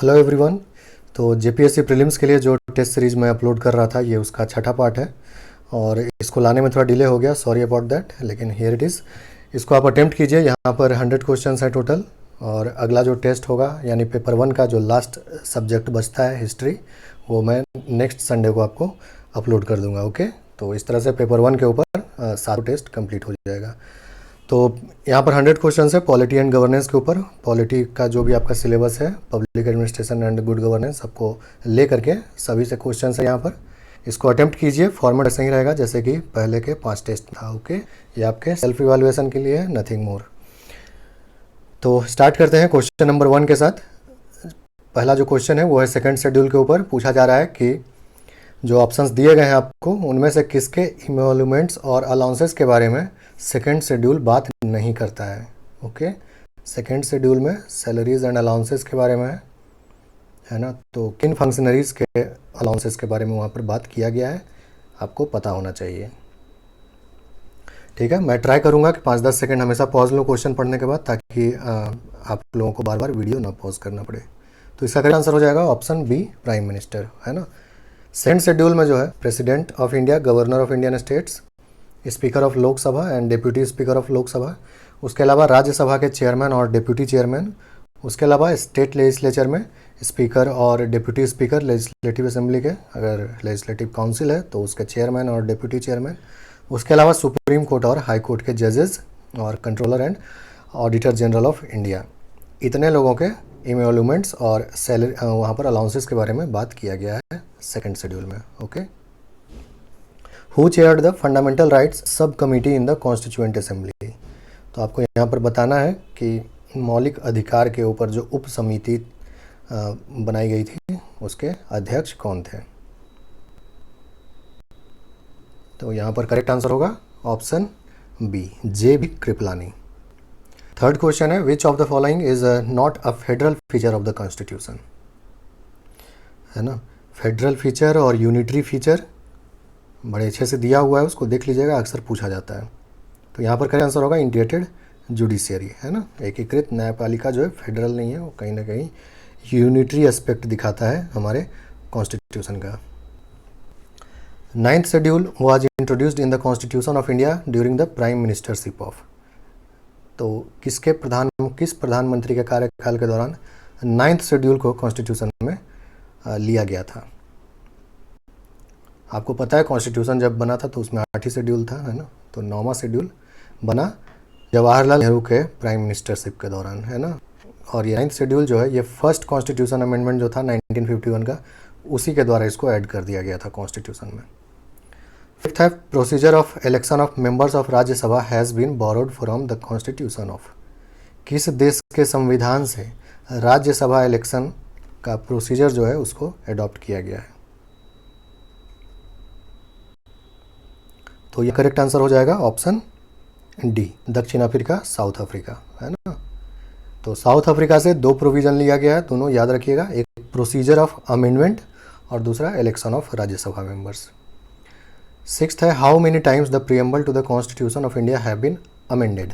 Hello everyone. तो JPSC prelims के लिए जो टेस्ट सीरीज़ मैं अपलोड कर रहा था, ये उसका छठा पार्ट है और इसको लाने में थोड़ा डिले हो गया, सॉरी अबाउट दैट, लेकिन हियर इट इज़। इसको आप अटेम्प्ट कीजिए। यहाँ पर 100 क्वेश्चंस है टोटल और अगला जो टेस्ट होगा यानी पेपर 1 का जो लास्ट सब्जेक्ट बचता है हिस्ट्री, वो मैं नेक्स्ट संडे को आपको अपलोड कर दूँगा। ओके, तो इस तरह से पेपर 1 के ऊपर सारा टेस्ट कंप्लीट हो जाएगा। तो यहाँ पर 100 क्वेश्चन है पॉलिटी एंड गवर्नेंस के ऊपर। पॉलिटी का जो भी आपका सिलेबस है, public administration and good governance, सबको ले करके सभी से क्वेश्चन है यहाँ पर। इसको अटेम्प्ट कीजिए। फॉर्मेट ऐसा ही रहेगा जैसे कि पहले के 5 टेस्ट था। ओके, ये आपके सेल्फ इवैल्यूएशन के लिए, नथिंग मोर। तो स्टार्ट करते हैं क्वेश्चन नंबर 1 के साथ। पहला जो क्वेश्चन है वो है सेकंड शेड्यूल के ऊपर। पूछा जा रहा है कि जो ऑप्शंस दिए गए हैं आपको, उनमें से किसके इमोल्यूमेंट्स और अलाउंसेस के बारे में सेकंड शेड्यूल बात नहीं करता है। ओके, सेकंड शेड्यूल में सैलरीज एंड अलाउंसेस के बारे में है ना, तो किन फंक्शनरीज के अलाउंसेस के बारे में वहाँ पर बात किया गया है, आपको पता होना चाहिए। ठीक है, मैं ट्राई करूँगा कि 5-10 सेकंड हमेशा पॉज लूँ क्वेश्चन पढ़ने के बाद, ताकि आप लोगों को बार बार वीडियो ना पॉज करना पड़े। तो इसका करेक्ट आंसर हो जाएगा ऑप्शन बी, प्राइम मिनिस्टर, है ना। सेकंड शेड्यूल में जो है president of India, governor of Indian states, speaker of Lok Sabha and deputy speaker of Lok Sabha, उसके अलावा राज्यसभा के चेयरमैन और डिप्यूटी चेयरमैन, उसके अलावा स्टेट लेजिस्लेचर में स्पीकर और डिप्यूटी स्पीकर लेजिस्लेटिव असेंबली के, अगर लेजिस्लेटिव काउंसिल है तो उसके चेयरमैन और डिप्यूटी चेयरमैन, उसके अलावा सुप्रीम कोर्ट और हाई कोर्ट के जजेस और controller and auditor general of India. इतने लोगों के इमोल्यूमेंट्स और सैलरी, वहाँ पर अलाउंसेस के बारे में बात किया गया है सेकंड शेड्यूल में। Okay, who chaired the fundamental rights sub committee in the constituent assembly. तो आपको यहाँ पर बताना है कि मौलिक अधिकार के ऊपर जो उप समिति बनाई गई थी, उसके अध्यक्ष कौन थे। तो यहाँ पर करेक्ट आंसर होगा option B, J B Kripalani. Third question है, which of the following is not a federal feature of the constitution, है ना। फेडरल फीचर और यूनिटरी फीचर बड़े अच्छे से दिया हुआ है, उसको देख लीजिएगा, अक्सर पूछा जाता है। तो यहाँ पर करेक्ट आंसर होगा इंटीग्रेटेड जुडिशियरी, है ना। एकीकृत न्यायपालिका जो है फेडरल नहीं है, वो कहीं ना कहीं यूनिटरी एस्पेक्ट दिखाता है हमारे कॉन्स्टिट्यूशन का। Ninth schedule was introduced in the constitution of India during the prime ministership of. तो किस प्रधानमंत्री के कार्यकाल के दौरान नाइन्थ शेड्यूल को कॉन्स्टिट्यूशन में लिया गया था। आपको पता है कॉन्स्टिट्यूशन जब बना था तो उसमें 8 ही शेड्यूल था, है ना। तो 9वां शेड्यूल बना जवाहरलाल नेहरू के प्राइम मिनिस्टरशिप के दौरान, है ना। और ये 9th शेड्यूल जो है, ये फर्स्ट कॉन्स्टिट्यूशन अमेंडमेंट जो था 1951 का, उसी के द्वारा इसको ऐड कर दिया गया था कॉन्स्टिट्यूशन में। फिफ्थ है, procedure of election of members of Rajya Sabha has been borrowed from the constitution of. किस देश के संविधान से राज्यसभा इलेक्शन का प्रोसीजर जो है उसको अडॉप्ट किया गया है। तो ये करेक्ट आंसर हो जाएगा ऑप्शन डी, दक्षिण अफ्रीका, साउथ अफ्रीका, है ना। तो साउथ अफ्रीका से 2 प्रोविज़न लिया गया है, दोनों याद रखिएगा, एक प्रोसीजर ऑफ अमेंडमेंट और दूसरा election of Rajya Sabha members. Sixth है, how many times the preamble to the constitution of India have been amended.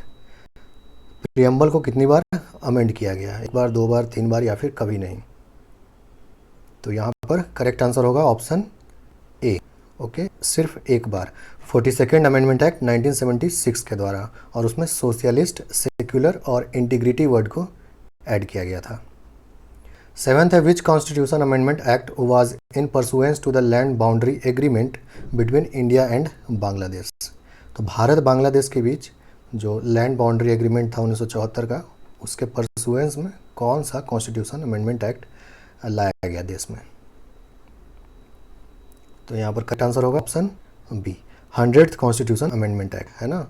Preamble को कितनी बार अमेंड किया गया है, 1 बार, 2 बार, 3 बार या फिर कभी नहीं। तो यहाँ पर करेक्ट आंसर होगा ऑप्शन ए। ओके, सिर्फ 1 बार, 42nd अमेंडमेंट एक्ट 1976 के द्वारा, और उसमें सोशलिस्ट, सेक्युलर और इंटीग्रिटी वर्ड को ऐड किया गया था। 7th है, which constitution amendment act was in pursuance to the land boundary agreement between India and Bangladesh. तो भारत बांग्लादेश के बीच जो लैंड बाउंड्री एग्रीमेंट था 1974 का, उसके परसुएंस में कौन सा कॉन्स्टिट्यूशन अमेंडमेंट एक्ट लाया गया देश में। तो यहाँ पर करेक्ट आंसर होगा option B, 100th constitution amendment act, है ना।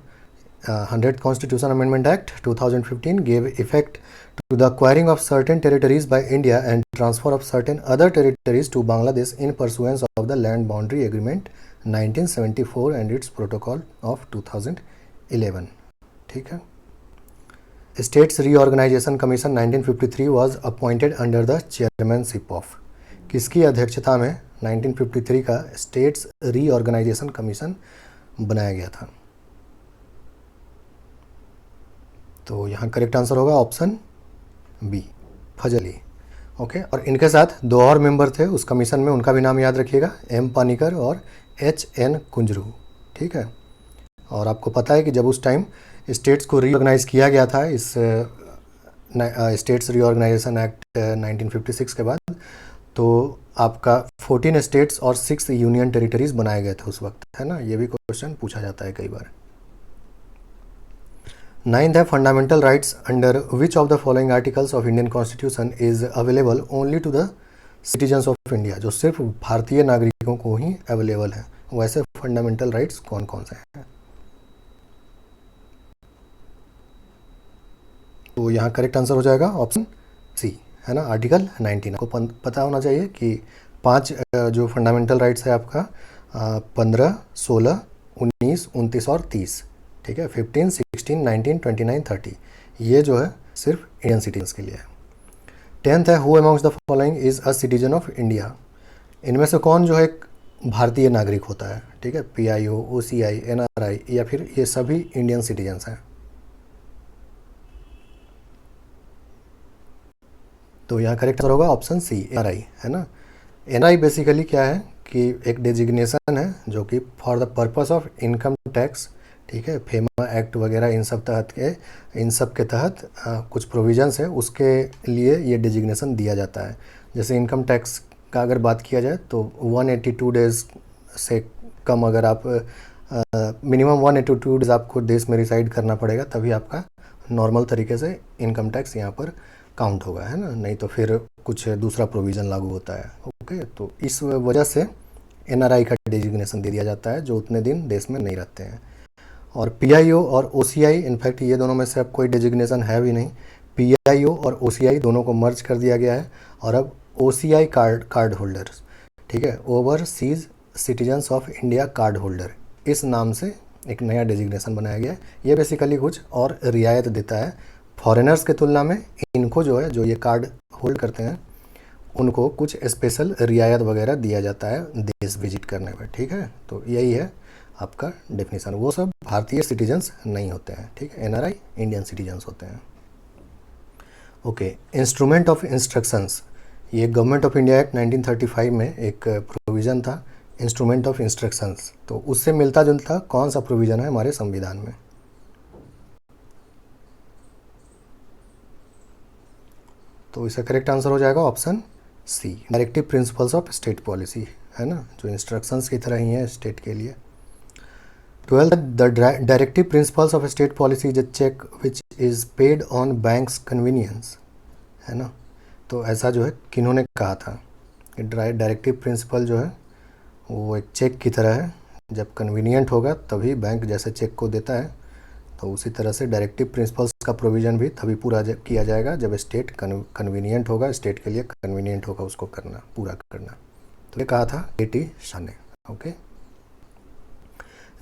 100th constitution amendment act 2015 gave effect to the acquiring of certain territories by India and transfer of certain other territories to Bangladesh in pursuance of the Land Boundary Agreement 1974 and its protocol of 2011। ठीक है। States Reorganization Commission 1953 was appointed under the chairmanship of। किसकी अध्यक्षता में 1953 का states reorganisation commission बनाया गया था। तो यहाँ करेक्ट आंसर होगा ऑप्शन बी, फजली। ओके, और इनके साथ दो और मेंबर थे उस कमीशन में, उनका भी नाम याद रखिएगा, एम पानीकर और एच एन कुंजरू, ठीक है। और आपको पता है कि जब उस टाइम स्टेट्स को रीऑर्गेनाइज़ किया गया था इस स्टेट्स रीऑर्गेनाइजेशन एक्ट 1956 के बाद, तो आपका 14 स्टेट्स और 6 यूनियन टेरिटरीज बनाए गए थे उस वक्त, है ना। ये भी क्वेश्चन पूछा जाता है कई बार। 9th है fundamental rights under which of the following articles of Indian constitution is available only to the citizens of India, जो सिर्फ भारतीय नागरिकों को ही अवेलेबल है, वैसे फंडामेंटल राइट्स कौन कौन से हैं। तो यहाँ करेक्ट आंसर हो जाएगा ऑप्शन सी, है ना, आर्टिकल 19। आपको पता होना चाहिए कि 5 जो फंडामेंटल राइट्स है आपका 15, 16, 19, 29 और 30, ठीक है। 15, 16, 19, 29, 30 ये जो है सिर्फ इंडियन सिटीजन्स के लिए है। 10th है who amongst the following is a citizen of India, इनमें से कौन जो है एक भारतीय नागरिक होता है, ठीक है। PIO, OCI, NRI या फिर ये सभी इंडियन सिटीजन्स हैं। तो यहाँ करेक्ट आंसर होगा ऑप्शन सी, NRI, है ना। NRI बेसिकली क्या है कि एक डेजिग्नेशन है जो कि for the purpose of income tax, ठीक है, फेमा एक्ट वगैरह इन सब के तहत कुछ प्रोविजंस है, उसके लिए ये डेजिग्नेशन दिया जाता है। जैसे इनकम टैक्स का अगर बात किया जाए तो 182 डेज़ से कम अगर आप मिनिमम 182 डेज़ आपको देश में रिसाइड करना पड़ेगा, तभी आपका नॉर्मल तरीके से इनकम टैक्स यहाँ पर काउंट होगा, है ना, नहीं तो फिर कुछ दूसरा प्रोविज़न लागू होता है। ओके, तो इस वजह से NRI का डेजिग्नेशन दे दिया जाता है जो उतने दिन देश में नहीं रहते हैं। और PIO और OCI, इनफैक्ट ये दोनों में से अब कोई डेजिग्नेशन है भी नहीं, PIO और OCI दोनों को मर्ज कर दिया गया है, और अब OCI कार्ड होल्डर्स, ठीक है, overseas citizens of India card holder, इस नाम से एक नया डेजिग्नेशन बनाया गया है। ये बेसिकली कुछ और रियायत देता है फॉरेनर्स के तुलना में, इनको जो है, जो ये कार्ड होल्ड करते हैं, उनको कुछ स्पेशल रियायत वगैरह दिया जाता है देश विजिट करने पर, ठीक है। तो यही है आपका डेफिनेशन, वो सब भारतीय सिटीजन्स नहीं होते हैं, ठीक है, NRI इंडियन सिटीजन्स होते हैं। ओके, इंस्ट्रूमेंट ऑफ इंस्ट्रक्शंस, ये गवर्नमेंट ऑफ इंडिया एक्ट 1935 में एक प्रोविज़न था, इंस्ट्रूमेंट ऑफ इंस्ट्रक्शंस, तो उससे मिलता जुलता कौन सा प्रोविज़न है हमारे संविधान में। तो इसका करेक्ट आंसर हो जाएगा option C, directive principles of state policy, है ना, जो इंस्ट्रक्शंस की तरह ही है स्टेट के लिए। 12th, the directive principles of state policy is a cheque which is paid on banks convenience, है ना। तो ऐसा जो है किन्होंने कहा था, डायरेक्टिव प्रिंसिपल जो है वो एक चेक की तरह है, जब कन्वीनियंट होगा तभी बैंक जैसे चेक को देता है, तो उसी तरह से डायरेक्टिव प्रिंसिपल्स का प्रोविज़न भी तभी पूरा किया जाएगा जब स्टेट कन्वीनियंट होगा, स्टेट के लिए कन्वीनियंट होगा उसको करना, पूरा करना। तो ये कहा था KT शाह ने। Okay,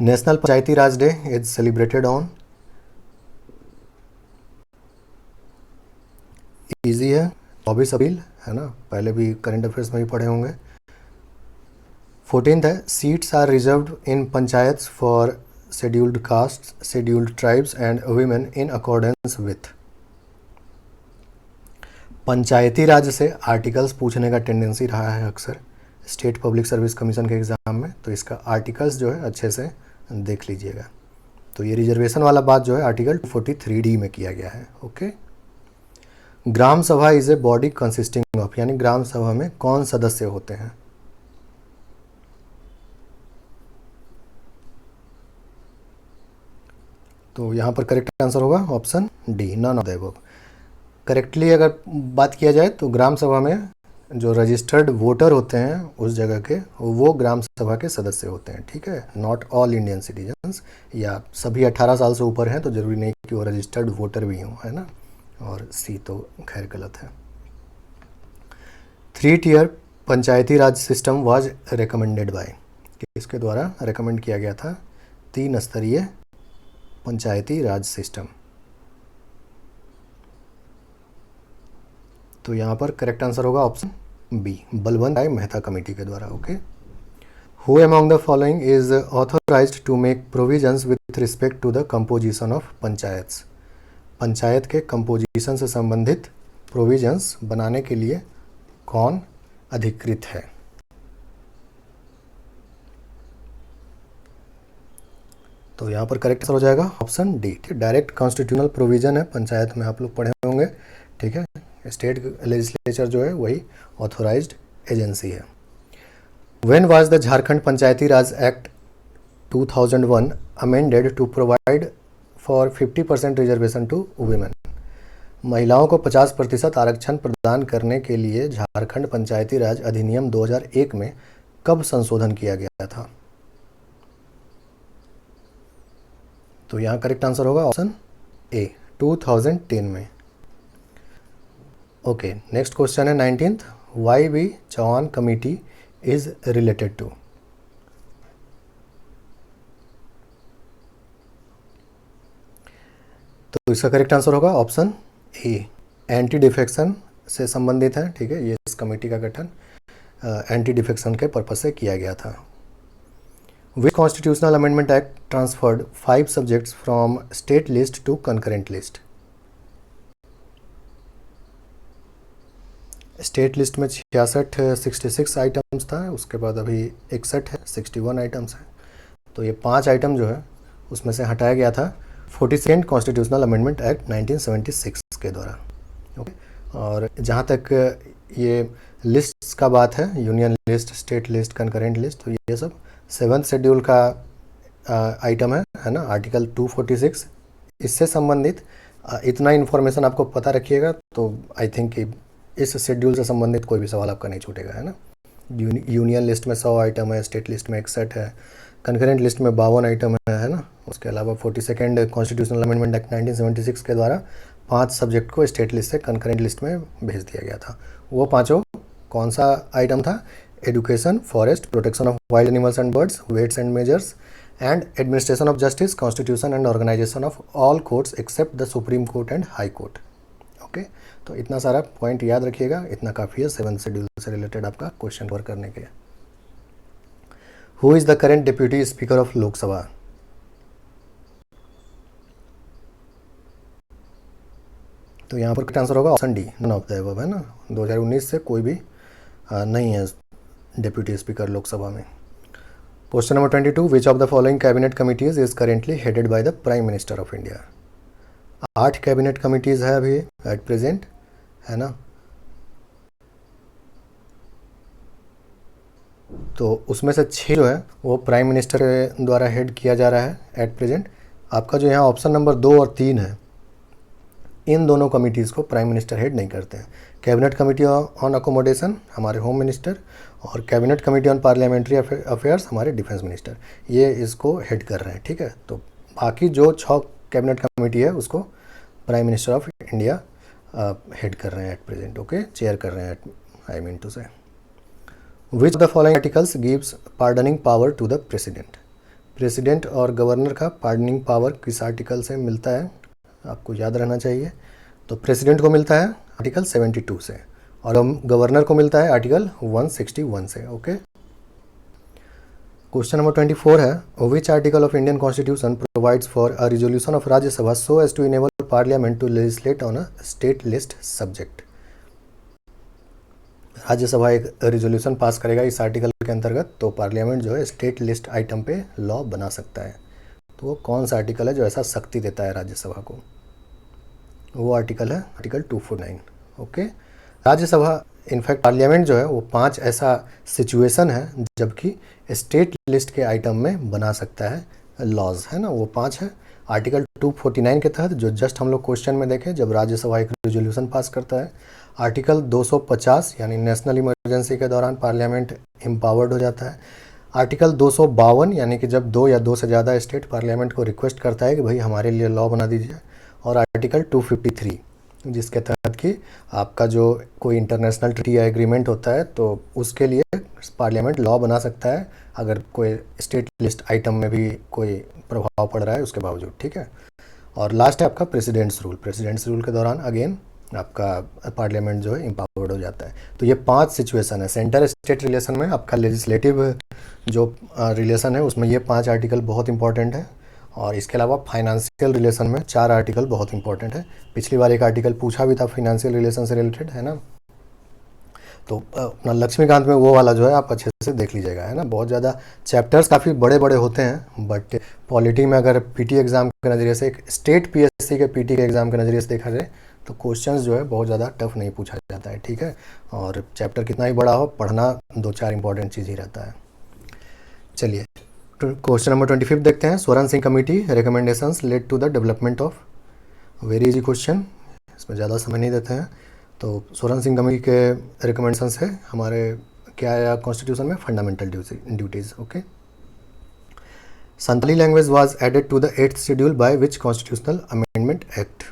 national Panchayati Raj day is celebrated on, easy है, 24 अप्रैल, है ना, पहले भी करंट अफेयर्स में भी पढ़े होंगे। 14th है seats are reserved in panchayat for scheduled caste, scheduled tribes and women in accordance with. Panchayati Raj से आर्टिकल्स पूछने का टेंडेंसी रहा है अक्सर स्टेट पब्लिक सर्विस कमीशन के एग्ज़ाम में, तो इसका आर्टिकल्स जो है अच्छे से देख लीजिएगा। तो ये रिजर्वेशन वाला बात जो है आर्टिकल 243D में किया गया है। ओके, ग्राम सभा is a body consisting of, यानी ग्राम सभा में कौन सदस्य होते हैं। तो यहाँ पर करेक्ट आंसर होगा option D, none of the above. Correctly अगर बात किया जाए तो ग्राम सभा में जो रजिस्टर्ड वोटर होते हैं उस जगह के, वो ग्राम सभा के सदस्य होते हैं, ठीक है, नॉट ऑल इंडियन सिटीजन्स, या सभी 18 साल से ऊपर हैं तो ज़रूरी नहीं कि वो रजिस्टर्ड वोटर भी हों, है ना। और सी तो खैर गलत है। 3-tier Panchayati Raj system was recommended by, किसके द्वारा रिकमेंड किया गया था 3 स्तरीय पंचायती राज सिस्टम। तो यहाँ पर करेक्ट आंसर होगा option B, Balwant Rai Mehta committee के द्वारा। Okay, who among the following is authorised to make provisions with respect to the composition of panchayats. Panchayat के कंपोजिशन से संबंधित प्रोविजंस बनाने के लिए कौन अधिकृत है? तो यहाँ पर करेक्ट आंसर हो जाएगा option D. Direct constitutional provision है, पंचायत में आप लोग पढ़े होंगे, ठीक है। स्टेट लेजिस्लेचर जो है वही ऑथोराइज्ड एजेंसी है। When was the Jharkhand panchayati raj act 2001 amended to provide for 50% reservation to women? महिलाओं को 50% आरक्षण प्रदान करने के लिए झारखंड पंचायती राज अधिनियम 2001 में कब संशोधन किया गया था? तो यहाँ करेक्ट आंसर होगा ऑप्शन ए, 2010 में। ओके, नेक्स्ट क्वेश्चन है 19th, Y B Chauhan committee is related to? तो इसका करेक्ट आंसर होगा ऑप्शन ए, एंटी डिफेक्शन से संबंधित है, ठीक है। ये इस कमेटी का गठन एंटी डिफेक्शन के पर्पज से किया गया था। Which constitutional amendment act transferred 5 subjects from state list to concurrent list? State list में 66 आइटम्स था, उसके बाद अभी 61 है, 61 आइटम्स हैं। तो ये 5 आइटम जो है उसमें से हटाया गया था 42nd कॉन्स्टिट्यूशनल अमेंडमेंट एक्ट 1976 के द्वारा, ओके। और जहाँ तक ये लिस्ट्स का बात है, union list, state list, concurrent list, तो ये सब 7th शेड्यूल का आइटम है ना, आर्टिकल 246। इससे संबंधित इतना इन्फॉर्मेशन आपको पता रखिएगा तो आई थिंक कि इस शेड्यूल से संबंधित कोई भी सवाल आपका नहीं छूटेगा, है ना। यूनियन लिस्ट में 100 आइटम है, स्टेट लिस्ट में 61 है, कंकरेंट लिस्ट में 52 आइटम है ना। उसके अलावा 42nd कॉन्स्टिट्यूशनल अमेंडमेंट एक्ट 1976 के द्वारा 5 सब्जेक्ट को स्टेट लिस्ट से कंकरेंट लिस्ट में भेज दिया गया था। वो पाँचों कौन सा आइटम था? Education, forest, protection of wild animals and birds, weights and measures, and administration of justice, constitution and organisation of all courts except the supreme court and high court, okay. तो इतना सारा पॉइंट याद रखिएगा, इतना काफ़ी है 7th schedule से related आपका क्वेश्चन कवर करने के लिए। Who is the current deputy speaker of Lok Sabha? तो यहाँ पर आंसर होगा option D, none of the above, है ना। 2019 से कोई भी नहीं है डिप्यूटी स्पीकर लोकसभा में। Question number 22, which of the following cabinet committees is currently headed by the prime minister of India? 8 cabinet committees है अभी एट प्रेजेंट, है ना। तो उसमें से 6 जो है वो प्राइम मिनिस्टर द्वारा हेड किया जा रहा है एट प्रेजेंट। आपका जो यहाँ ऑप्शन नंबर 2 और 3 है, इन दोनों कमिटीज़ को प्राइम मिनिस्टर हेड नहीं करते हैं। कैबिनेट कमेटी ऑन अकोमोडेशन हमारे होम मिनिस्टर, और cabinet committee on parliamentary affairs हमारे डिफेंस मिनिस्टर, ये इसको हेड कर रहे हैं, ठीक है। तो बाकी जो 6 कैबिनेट कमेटी है उसको prime minister of India head कर रहे हैं एट प्रेजेंट, ओके, चेयर कर रहे हैं, आई mean to say. Which of the following articles gives pardoning power to the president? President और गवर्नर का पार्डनिंग पावर किस आर्टिकल से मिलता है? आपको याद रहना चाहिए। तो प्रेसिडेंट को मिलता है आर्टिकल 72 से, और गवर्नर को मिलता है आर्टिकल 161 से, ओके। क्वेश्चन नंबर 24 है, which article of Indian constitution provides for a resolution of Rajya Sabha so as to enable parliament to legislate on a state list subject? Rajya Sabha एक रिजोल्यूशन पास करेगा इस आर्टिकल के अंतर्गत, तो पार्लियामेंट जो है स्टेट लिस्ट आइटम पे लॉ बना सकता है। तो वो कौन सा आर्टिकल है जो ऐसा शक्ति देता है राज्यसभा को? वो आर्टिकल है article 249, okay. Rajya Sabha in fact parliament जो है वो 5 ऐसा सिचुएशन है जबकि स्टेट लिस्ट के आइटम में बना सकता है लॉज, है ना। वो 5 है। आर्टिकल 249 के तहत जो जस्ट हम लोग क्वेश्चन में देखें, जब राज्यसभा एक रेजोल्यूशन पास करता है। आर्टिकल 250 यानी नेशनल इमरजेंसी के दौरान पार्लियामेंट एम्पावर्ड हो जाता है। आर्टिकल 252 यानी कि जब 2 या 2 से ज़्यादा स्टेट पार्लियामेंट को रिक्वेस्ट करता है कि भाई हमारे लिए लॉ बना दीजिए। और आर्टिकल 253 जिसके तहत कि आपका जो कोई इंटरनेशनल ट्रीटी या एग्रीमेंट होता है तो उसके लिए पार्लियामेंट लॉ बना सकता है अगर कोई स्टेट लिस्ट आइटम में भी कोई प्रभाव पड़ रहा है उसके बावजूद, ठीक है। और लास्ट है आपका प्रेसिडेंट्स रूल। प्रेसिडेंट्स रूल के दौरान अगेन आपका पार्लियामेंट जो है एम्पावर्ड हो जाता है। तो ये 5 सिचुएशन है। सेंटर स्टेट रिलेशन में आपका लेजिस्लेटिव जो रिलेशन है उसमें ये 5 आर्टिकल बहुत इंपॉर्टेंट है। और इसके अलावा फाइनेंशियल रिलेशन में 4 आर्टिकल बहुत इंपॉर्टेंट है। पिछली बार एक आर्टिकल पूछा भी था फाइनेंशियल रिलेशन से रिलेटेड, है ना। तो अपना लक्ष्मीकांत में वो वाला जो है आप अच्छे से देख लीजिएगा, है ना। बहुत ज़्यादा चैप्टर्स काफ़ी बड़े बड़े होते हैं, बट पॉलिटी में अगर पीटी एग्ज़ाम के नज़रिए से, एक स्टेट पीएससी के पीटी के एग्ज़ाम के नज़रिए से देखा जाए तो क्वेश्चंस जो है बहुत ज़्यादा टफ नहीं पूछा जाता है, ठीक है। और चैप्टर कितना ही बड़ा हो, पढ़ना 2-4 इंपॉर्टेंट चीज़ ही रहता है। चलिए क्वेश्चन नंबर 25 देखते हैं। Swaran Singh committee recommendations led to the development of, very easy question, इसमें ज़्यादा समय नहीं देते हैं। तो स्वरण सिंह कमेटी के रिकमेंडेशंस है हमारे क्या आया कॉन्स्टिट्यूशन में, fundamental duties, okay. Santhali language was added to the 8th schedule by which constitutional amendment act,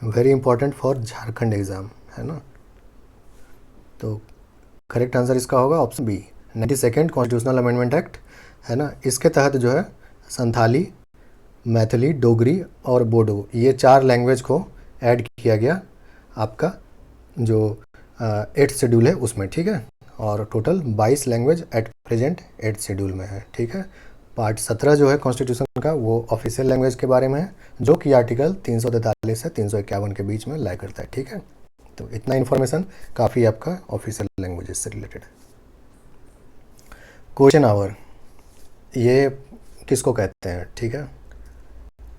very important for Jharkhand exam, है ना। तो करेक्ट आंसर इसका होगा option B, 92nd constitutional amendment act, है ना। इसके तहत जो है संथाली, मैथिली, डोगरी और बोडो, ये 4 लैंग्वेज को ऐड किया गया आपका जो 8th शेड्यूल है उसमें, ठीक है। और total 22 language at present 8th schedule में है, ठीक है। पार्ट 17 जो है कॉन्स्टिट्यूशन का वो ऑफिशियल लैंग्वेज के बारे में है, जो कि आर्टिकल 343 से 351 के बीच में लाई करता है, ठीक है। तो इतना इन्फॉर्मेशन काफ़ी आपका ऑफिशियल लैंग्वेजेस से रिलेटेड है। क्वेश्चन आवर, ये किसको कहते हैं, ठीक है।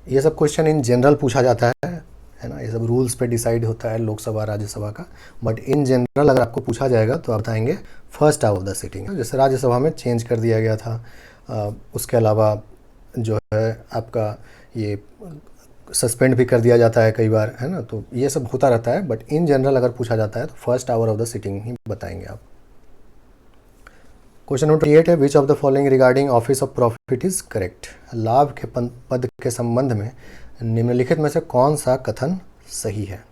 ये सब क्वेश्चन इन जनरल पूछा जाता है ना। ये सब रूल्स पे डिसाइड होता है लोकसभा राज्यसभा का, बट इन जनरल अगर आपको पूछा जाएगा तो आप बताएंगे first hour of the sitting. जैसे राज्यसभा में चेंज कर दिया गया था, उसके अलावा जो है आपका ये सस्पेंड भी कर दिया जाता है कई बार, है ना। तो ये सब होता रहता है, बट इन जनरल अगर पूछा जाता है तो first hour of the sitting ही बताएंगे आप। क्वेश्चन नंबर 28 है, which of the following regarding office of profit is correct, लाभ के पद के संबंध में निम्नलिखित में से कौन सा कथन सही है।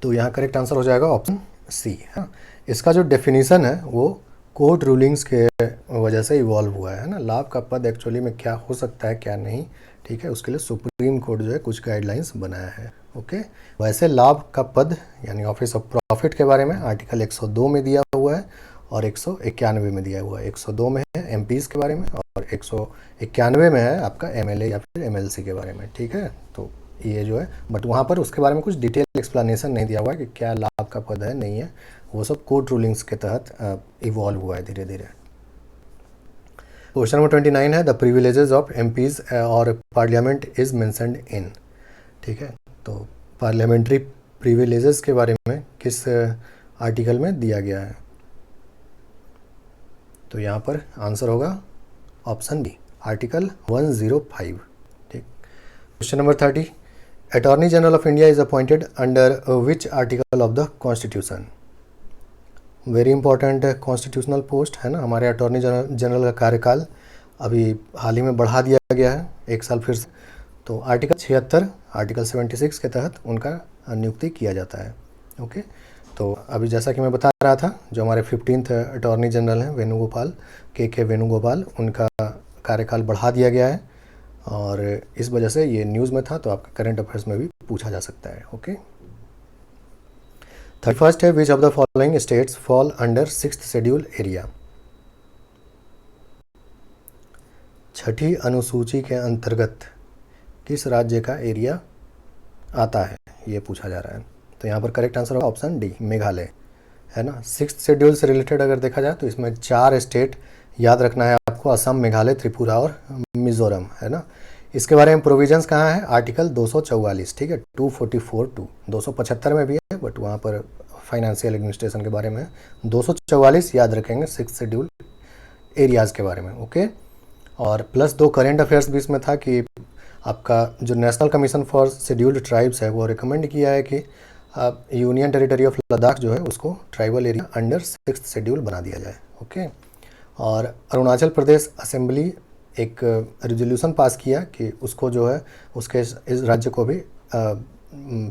तो यहाँ करेक्ट आंसर हो जाएगा ऑप्शन सी, है। इसका जो डेफिनेशन है वो कोर्ट रूलिंग्स के वजह से इवॉल्व हुआ है ना। लाभ का पद एक्चुअली में क्या हो सकता है क्या नहीं, ठीक है, उसके लिए सुप्रीम कोर्ट जो है कुछ गाइडलाइंस बनाया है, ओके। वैसे लाभ का पद यानी ऑफिस ऑफ प्रॉफिट के बारे में आर्टिकल 102 में दिया हुआ है और 191 में दिया हुआ है। 102 में है एमपीज़ के बारे में और 191 में है आपका एमएलए या फिर एमएलसी के बारे में, ठीक है। तो ये जो है, बट वहाँ पर उसके बारे में कुछ डिटेल एक्सप्लेनेशन नहीं दिया हुआ है कि क्या लाभ का पद है नहीं है, वो सब कोर्ट रूलिंग्स के तहत इवॉल्व हुआ है धीरे धीरे। क्वेश्चन नंबर 29 है, द प्रिविलेजेस ऑफ एमपीज़ और पार्लियामेंट इज मेंशन्ड इन, ठीक है। तो पार्लियामेंट्री प्रिविलेजेस के बारे में किस आर्टिकल में दिया गया है, तो यहाँ पर आंसर होगा ऑप्शन बी, आर्टिकल 105, ठीक। Question number 30, attorney general of India is appointed under which article of the constitution, very important constitutional post है ना। हमारे अटॉर्नी जनरल का कार्यकाल अभी हाल ही में बढ़ा दिया गया है 1 साल फिर से। तो आर्टिकल 76, आर्टिकल 76 के तहत उनका नियुक्ति किया जाता है, ओके। तो अभी जैसा कि मैं बता रहा था, जो हमारे 15th अटॉर्नी जनरल हैं वेणुगोपाल, के वेणुगोपाल, उनका कार्यकाल बढ़ा दिया गया है और इस वजह से ये न्यूज़ में था, तो आपका करंट अफेयर्स में भी पूछा जा सकता है, ओके। 31st है, which of the following states fall under 6th schedule area, 6ठी अनुसूची के अंतर्गत किस राज्य का एरिया आता है, ये पूछा जा रहा है। तो यहाँ पर करेक्ट आंसर होगा ऑप्शन डी, मेघालय, है ना। 6th शेड्यूल से रिलेटेड अगर देखा जाए तो इसमें 4 स्टेट याद रखना है आपको, असम, मेघालय, त्रिपुरा और मिजोरम, है ना। इसके बारे में प्रोविजंस कहाँ है, आर्टिकल 244, ठीक है, 244(2), 275 में भी है बट वहाँ पर फाइनेंशियल एडमिनिस्ट्रेशन के बारे में 244 याद रखेंगे 6th शेड्यूल एरियाज़ के बारे में, ओके। और प्लस 2 करेंट अफेयर्स भी इसमें था कि आपका जो national commission for scheduled tribes है वो रिकमेंड किया है कि यूनियन टेरिटरी ऑफ लद्दाख जो है उसको tribal area under 6th schedule बना दिया जाए, ओके। और अरुणाचल प्रदेश असेंबली एक रेजोल्यूशन पास किया कि उसको जो है उसके इस राज्य को भी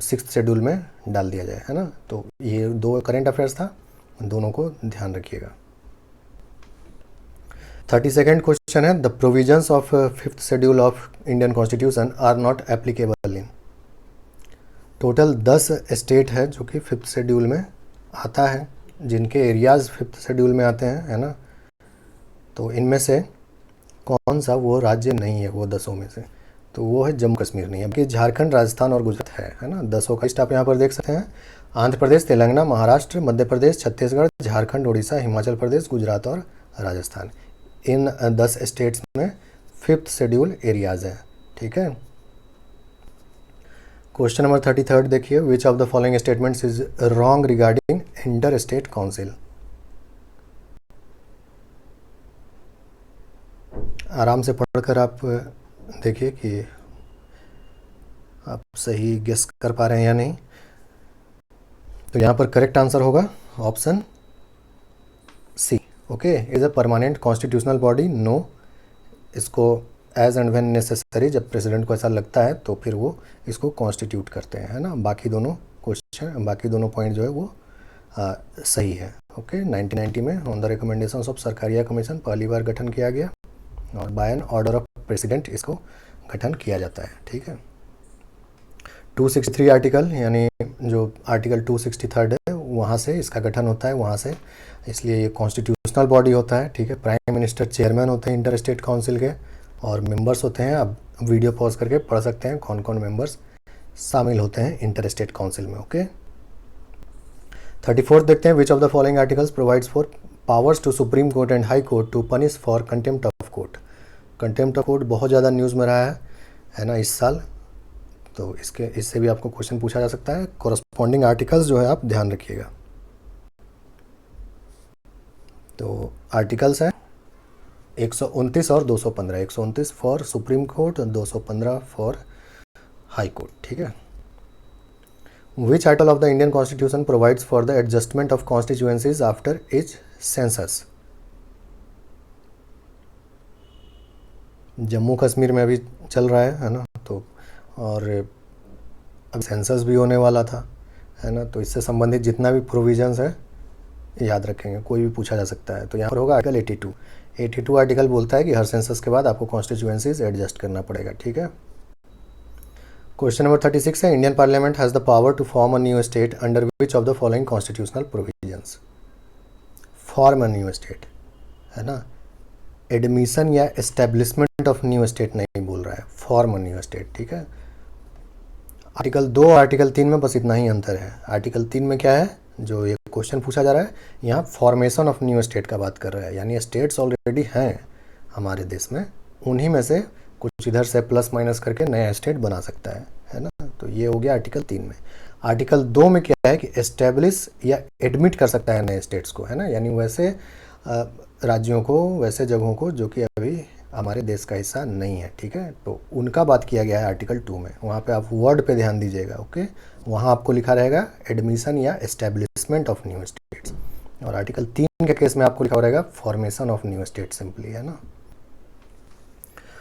6th शेड्यूल में डाल दिया जाए, है ना। तो ये 2 करेंट अफेयर्स था, दोनों को ध्यान रखिएगा। 32nd क्वेश्चन है, the provisions of 5th schedule of Indian constitution are not applicable in, total 10 state है जो कि 5th शेड्यूल में आता है, जिनके एरियाज़ 5th शेड्यूल में आते हैं, है ना। तो इनमें से कौन सा वो राज्य नहीं है वो 10 में से, तो वो है जम्मू कश्मीर नहीं है, बल्कि झारखंड, राजस्थान और गुजरात है ना। 10 का लिस्ट आप यहाँ पर देख सकते हैं। आंध्र प्रदेश, तेलंगाना, महाराष्ट्र, मध्य प्रदेश, छत्तीसगढ़, झारखंड, उड़ीसा, हिमाचल प्रदेश, गुजरात और राजस्थान, इन 10 स्टेट्स में 5th शेड्यूल एरियाज हैं। ठीक है। क्वेश्चन नंबर 33 देखिए, विच of the following statements is wrong regarding inter state council. आराम से पढ़कर आप देखिए कि आप सही गेस कर पा रहे हैं या नहीं। तो यहाँ पर करेक्ट आंसर होगा option C. Okay, is a permanent constitutional body. No, इसको एज एंड व्हेन नेसेसरी, जब प्रेसिडेंट को ऐसा लगता है तो फिर वो इसको कॉन्स्टिट्यूट करते हैं, है ना। बाकी दोनों क्वेश्चन, बाकी दोनों पॉइंट जो है वो सही है। ओके, 1990 में on the recommendations of Sarkaria commission पहली बार गठन किया गया और by an order of president इसको गठन किया जाता है। ठीक है। 263 आर्टिकल, यानी जो आर्टिकल 263 है वहाँ से इसका गठन होता है, वहाँ से, इसलिए ये कॉन्स्टिट्यूशनल बॉडी होता है। ठीक है। प्राइम मिनिस्टर चेयरमैन होते हैं इंटर स्टेट काउंसिल के, और मेंबर्स होते हैं, आप वीडियो पॉज करके पढ़ सकते हैं कौन कौन मेंबर्स शामिल होते हैं इंटर स्टेट काउंसिल में। ओके। 34 देखते हैं, which of the following articles provides for powers to supreme court and high court to punish for contempt of court. Contempt of court बहुत ज़्यादा न्यूज़ में रहा है ना इस साल, तो इससे भी आपको क्वेश्चन पूछा जा सकता है। कोरस्पॉन्डिंग आर्टिकल्स जो है आप ध्यान रखिएगा। तो आर्टिकल्स हैं 129 और 215। 129 for supreme court, 215 for high court. ठीक है। Which article of the Indian constitution provides for the adjustment of constituencies after each census. Jammu Kashmir में अभी चल रहा है ना, तो और अब सेंसस भी होने वाला था, है ना। तो इससे संबंधित जितना भी प्रोविजंस है याद रखेंगे, कोई भी पूछा जा सकता है। तो यहाँ पर होगा आर्टिकल 82। 82 आर्टिकल बोलता है कि हर सेंसस के बाद आपको कॉन्स्टिट्यूएंसीज एडजस्ट करना पड़ेगा। ठीक है। क्वेश्चन नंबर 36 है, Indian parliament has the power to form a new state under which of the following constitutional provisions. Form a new state, है ना। एडमिशन या एस्टेब्लिशमेंट ऑफ न्यू स्टेट नहीं बोल रहा है, फॉर्म अ न्यू स्टेट। ठीक है। आर्टिकल 2 और आर्टिकल 3 में बस इतना ही अंतर है। आर्टिकल 3 में क्या है, जो ये क्वेश्चन पूछा जा रहा है, यहाँ फॉर्मेशन ऑफ न्यू स्टेट का बात कर रहा है, यानी स्टेट्स ऑलरेडी हैं हमारे देश में, उन्हीं में से कुछ इधर से प्लस माइनस करके नया स्टेट बना सकता है ना। तो ये हो गया आर्टिकल 3 में। आर्टिकल 2 में क्या है कि एस्टेब्लिश या एडमिट कर सकता है नए स्टेट्स को, है ना, यानी वैसे राज्यों को, वैसे जगहों को जो कि अभी हमारे देश का हिस्सा नहीं है। ठीक है। तो उनका बात किया गया है आर्टिकल 2 में। वहाँ पे आप वर्ड पे ध्यान दीजिएगा। ओके, वहाँ आपको लिखा रहेगा एडमिशन या एस्टेब्लिशमेंट ऑफ न्यू स्टेट्स, और आर्टिकल 3 के केस में आपको लिखा रहेगा formation of new state simply, है ना।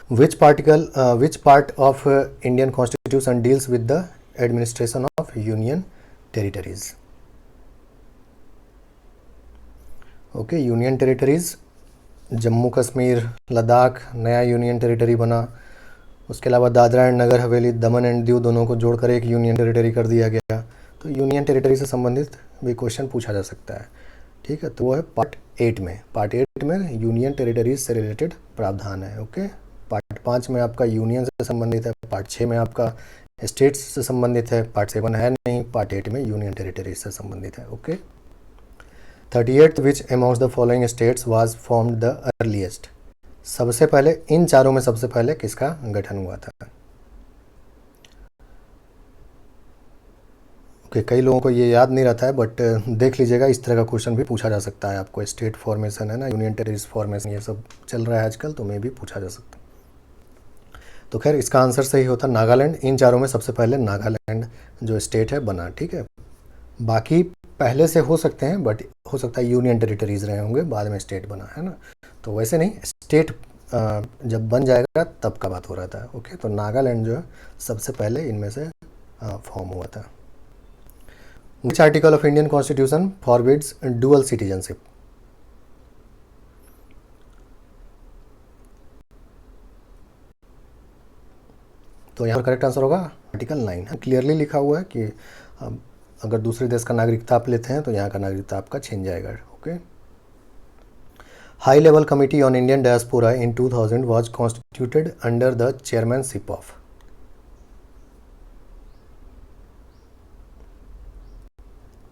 Which part of Indian constitution deals with the administration of union territories. Okay, union territories, Jammu Kashmir, Ladakh नया यूनियन टेरिटरी बना। उसके अलावा Dadra and Nagar Haveli, Daman and Diu दोनों को जोड़कर एक यूनियन टेरिटरी कर दिया गया। तो यूनियन टेरिटरी से संबंधित भी क्वेश्चन पूछा जा सकता है। ठीक है। तो वो है पार्ट 8 में। पार्ट 8 में यूनियन टेरिटरीज से रिलेटेड प्रावधान है। ओके। पार्ट 5 में आपका यूनियन से संबंधित है, पार्ट 6 में आपका स्टेट्स से संबंधित है, पार्ट 7 है नहीं, पार्ट 8 में यूनियन टेरिटरीज से संबंधित है। Okay. 38 which amongst the following states was formed the earliest. सबसे पहले इन चारों में सबसे पहले किसका गठन हुआ था। ओके, कई लोगों को ये याद नहीं रहता है, बट देख लीजिएगा, इस तरह का क्वेश्चन भी पूछा जा सकता है आपको। स्टेट फॉर्मेशन, है ना, यूनियन टेरिटरीज फॉर्मेशन, ये सब चल रहा है आजकल, तो मैं भी पूछा जा सकता है। तो खैर इसका आंसर सही होता नागालैंड। इन चारों में सबसे पहले नागालैंड जो स्टेट है बना। ठीक है। बाकी पहले से हो सकते हैं, बट हो सकता है यूनियन टेरिटरीज रहे होंगे, बाद में स्टेट बना, है ना। तो वैसे नहीं, स्टेट जब बन जाएगा तब का बात हो रहा था। ओके। तो नागालैंड जो है सबसे पहले इनमें से फॉर्म हुआ था। विच article of Indian constitution forbids dual citizenship. तो यहाँ पर करेक्ट आंसर होगा आर्टिकल 9। क्लियरली लिखा हुआ है कि अगर दूसरे देश का नागरिकता आप लेते हैं तो यहाँ का नागरिकता आपका छिन जाएगा। Okay. High level committee on Indian diaspora in 2000 was constituted under the chairmanship of.